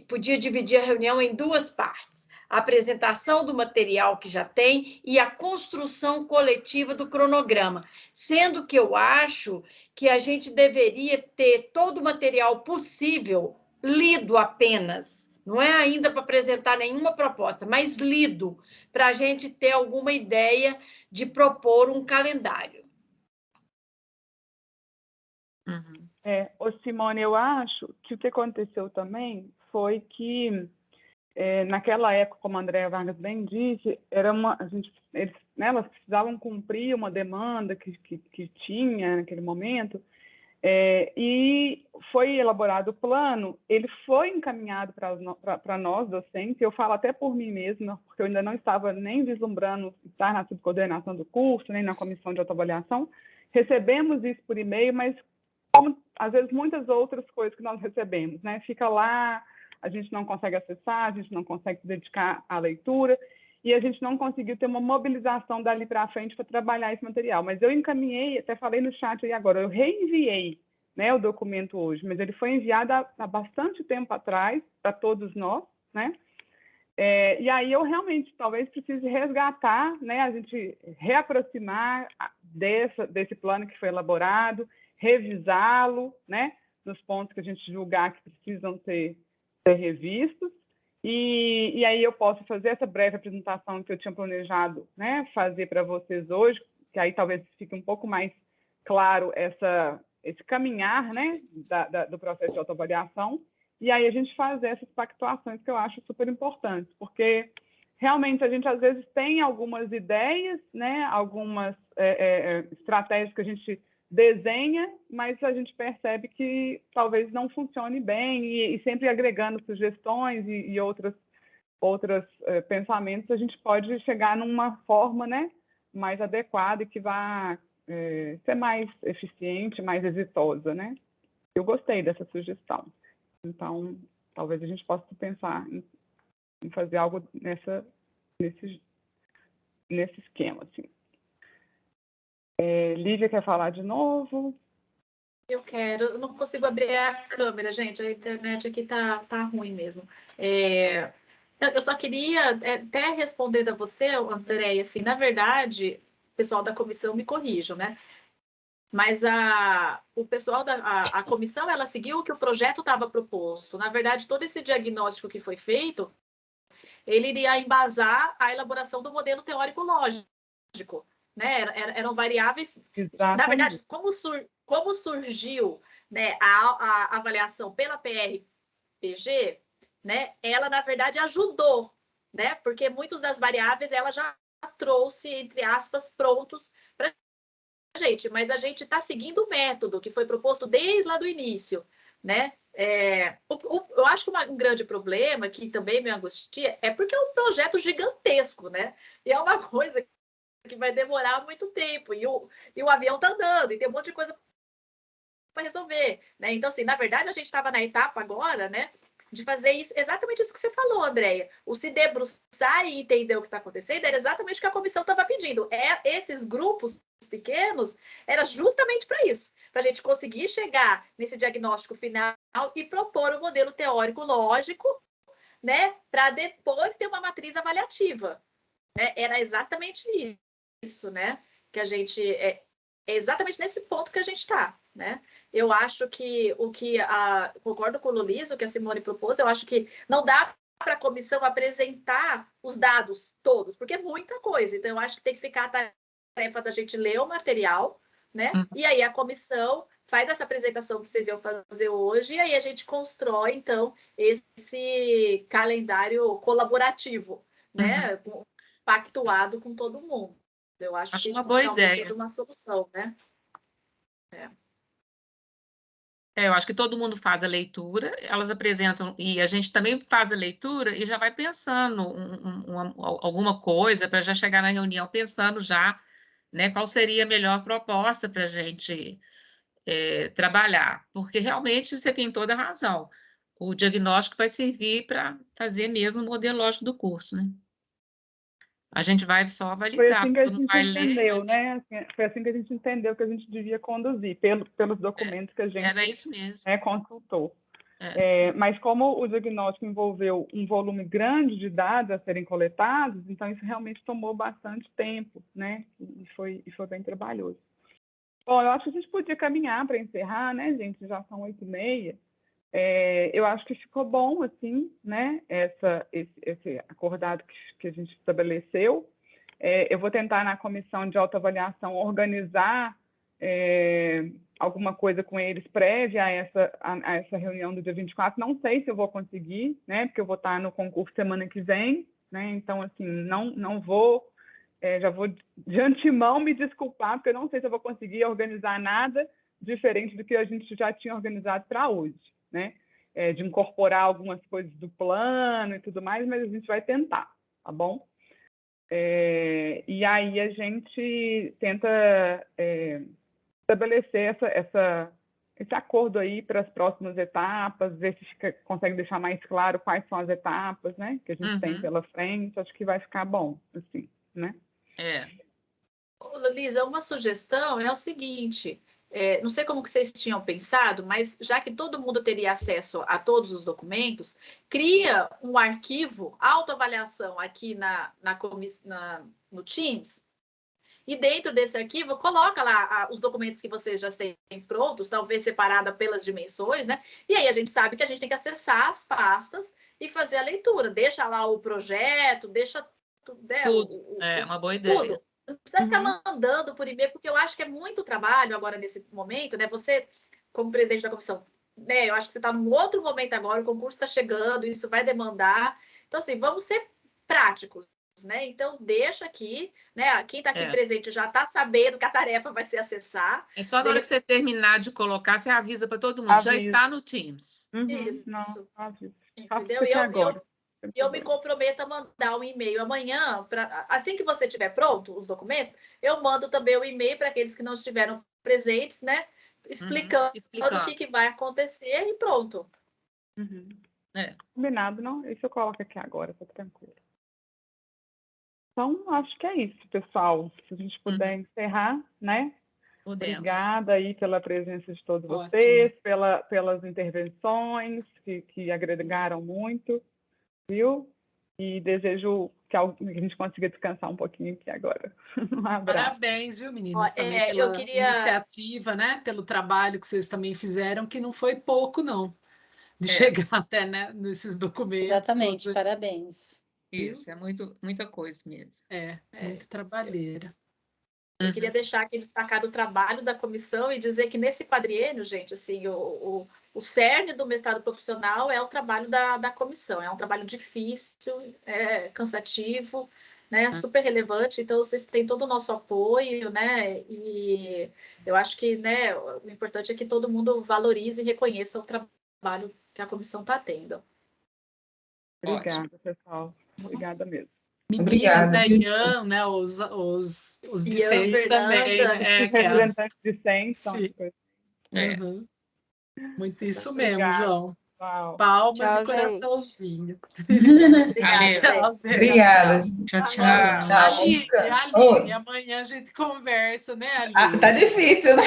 podia dividir a reunião em duas partes. A apresentação do material que já tem e a construção coletiva do cronograma. Sendo que eu acho que a gente deveria ter todo o material possível lido apenas. Não é ainda para apresentar nenhuma proposta, mas lido, para a gente ter alguma ideia de propor um calendário. Simone, eu acho que o que aconteceu também foi que, naquela época, como a Andréa Vargas bem disse, elas precisavam cumprir uma demanda que tinha naquele momento, e foi elaborado o plano, ele foi encaminhado para nós, docentes, eu falo até por mim mesma, porque eu ainda não estava nem vislumbrando estar na subcoordenação do curso, nem na comissão de autoavaliação, recebemos isso por e-mail, mas como, às vezes, muitas outras coisas que nós recebemos, né? Fica lá, a gente não consegue acessar, a gente não consegue se dedicar à leitura, e a gente não conseguiu ter uma mobilização dali para frente para trabalhar esse material. Mas eu encaminhei, até falei no chat aí agora, eu reenviei, né, o documento hoje, mas ele foi enviado há bastante tempo atrás para todos nós, né? E aí eu realmente talvez precise resgatar, né, a gente reaproximar desse plano que foi elaborado, revisá-lo, né, nos pontos que a gente julgar que precisam ser revistos, e aí eu posso fazer essa breve apresentação que eu tinha planejado, né, fazer para vocês hoje, que aí talvez fique um pouco mais claro esse caminhar, né, do processo de autoavaliação, e aí a gente fazer essas pactuações que eu acho super importantes, porque realmente a gente às vezes tem algumas ideias, né, algumas estratégias que a gente desenha, mas a gente percebe que talvez não funcione bem, e sempre agregando sugestões e outros pensamentos, a gente pode chegar numa forma, né, mais adequada e que vá ser mais eficiente, mais exitosa, né? Eu gostei dessa sugestão. Então, talvez a gente possa pensar em fazer algo nesse esquema, assim. Lívia quer falar de novo? Eu quero. Eu não consigo abrir a câmera, gente. A internet aqui tá ruim mesmo. Eu só queria até responder a você, Andréia, assim, na verdade, o pessoal da comissão me corrijam, né? Mas o pessoal a comissão, ela seguiu o que o projeto estava proposto. Na verdade, todo esse diagnóstico que foi feito, ele iria embasar a elaboração do modelo teórico-lógico, né? Eram variáveis... Exatamente. Na verdade, como surgiu, né, a avaliação pela PRPG, né, ela, na verdade, ajudou né? Porque muitas das variáveis ela já trouxe, entre aspas, prontos para a gente, mas a gente está seguindo o método que foi proposto desde lá do início, né? Eu acho que um grande problema, que também me angustia, é porque é um projeto gigantesco, né? E é uma coisa que vai demorar muito tempo, e o avião está andando, e tem um monte de coisa para resolver, né? Então, assim, na verdade, a gente estava na etapa agora, né, de fazer isso, exatamente isso que você falou, Andréia. O se debruçar e entender o que está acontecendo era exatamente o que a comissão estava pedindo. Esses grupos pequenos era justamente para isso, para a gente conseguir chegar nesse diagnóstico final e propor um modelo teórico lógico, né, para depois ter uma matriz avaliativa. Né? Era exatamente isso, né, que a gente... É exatamente nesse ponto que a gente está, né? Eu acho que concordo com o Luiz, o que a Simone propôs, eu acho que não dá para a comissão apresentar os dados todos, porque é muita coisa. Então, eu acho que tem que ficar a tarefa da gente ler o material, né? E aí a comissão faz essa apresentação que vocês iam fazer hoje, e aí a gente constrói, então, esse calendário colaborativo, né? Pactuado com todo mundo. Eu acho que uma boa talvez ideia. seja uma solução, né? Eu acho que todo mundo faz a leitura, elas apresentam, e a gente também faz a leitura e já vai pensando alguma coisa para já chegar na reunião pensando já, né, qual seria a melhor proposta para a gente trabalhar. Porque realmente você tem toda a razão. O diagnóstico vai servir para fazer mesmo o modelo lógico do curso, né? A gente vai só validar. Foi assim que a porque não gente vai ler, entendeu, né? Foi assim que a gente entendeu que a gente devia conduzir, pelos documentos que a gente era isso mesmo. Consultou. Mas como o diagnóstico envolveu um volume grande de dados a serem coletados, então isso realmente tomou bastante tempo, né? E foi bem trabalhoso. Bom, eu acho que a gente podia caminhar para encerrar, né, gente? Já são 8h30. Eu acho que ficou bom, assim, né? Esse acordado que a gente estabeleceu. Eu vou tentar, na comissão de autoavaliação, organizar alguma coisa com eles prévia a essa reunião do dia 24. Não sei se eu vou conseguir, né? Porque eu vou estar no concurso semana que vem, né? Então, assim, não vou... já vou de antemão me desculpar, porque eu não sei se eu vou conseguir organizar nada diferente do que a gente já tinha organizado para hoje, né? De incorporar algumas coisas do plano e tudo mais, mas a gente vai tentar, tá bom? E aí a gente tenta estabelecer esse acordo aí para as próximas etapas, ver se consegue deixar mais claro quais são as etapas, né, que a gente tem pela frente. Acho que vai ficar bom, assim, né? Lisa, uma sugestão é o seguinte, não sei como que vocês tinham pensado, mas já que todo mundo teria acesso a todos os documentos, cria um arquivo, autoavaliação aqui no Teams, e dentro desse arquivo, coloca lá os documentos que vocês já têm prontos, talvez separada pelas dimensões, né? E aí a gente sabe que a gente tem que acessar as pastas e fazer a leitura. Deixa lá o projeto, deixa tudo. Uma boa ideia. Tudo. Não precisa ficar mandando por e-mail, porque eu acho que é muito trabalho agora nesse momento, né? Você, como presidente da comissão, né? Eu acho que você está num outro momento agora, o concurso está chegando, isso vai demandar. Então, assim, vamos ser práticos, né? Então, deixa aqui, né? Quem está aqui presente já está sabendo que a tarefa vai ser acessar. É só na hora que você terminar de colocar, você avisa para todo mundo, já está no Teams. Isso. Não, avisa. Entendeu? Eu me comprometo a mandar um e-mail amanhã, assim que você tiver pronto os documentos, eu mando também o e-mail para aqueles que não estiveram presentes, né? Explicando o que vai acontecer e pronto. Combinado, não? Isso eu coloco aqui agora, tá tranquilo. Então, acho que é isso, pessoal. Se a gente puder encerrar, né? Podemos. Obrigada aí pela presença de todos vocês, pelas intervenções que agregaram muito, viu? E desejo que a gente consiga descansar um pouquinho aqui agora. Um abraço. Parabéns, viu, meninas, também pela iniciativa, né? Pelo trabalho que vocês também fizeram, que não foi pouco, não, de chegar até, né, nesses documentos. Exatamente, todos. Parabéns. Isso, é muita coisa mesmo. Muito trabalheira. Eu queria deixar aqui destacado o trabalho da comissão e dizer que nesse quadriênio, gente, assim, o o cerne do mestrado profissional é o trabalho da comissão. É um trabalho difícil, cansativo, né? Super relevante. Então, vocês têm todo o nosso apoio, né? E eu acho que, né, o importante é que todo mundo valorize e reconheça o trabalho que a comissão está tendo. Obrigada, pessoal. Obrigada mesmo. Meninas, Obrigada, né? viu, Ian, né? Os Ian, discentes também, Fernanda, né? Os representantes de centro. Sim. É. Uhum. Muito isso Obrigada. mesmo, João. Tchau. Palmas Tchau, e coraçãozinho. Obrigada, Valeu. gente. Obrigada, gente. Tchau, tchau. Tchau, bom Aline, descanso. Aline, Oi. amanhã a gente conversa, né, Aline? Ah, tá difícil, né?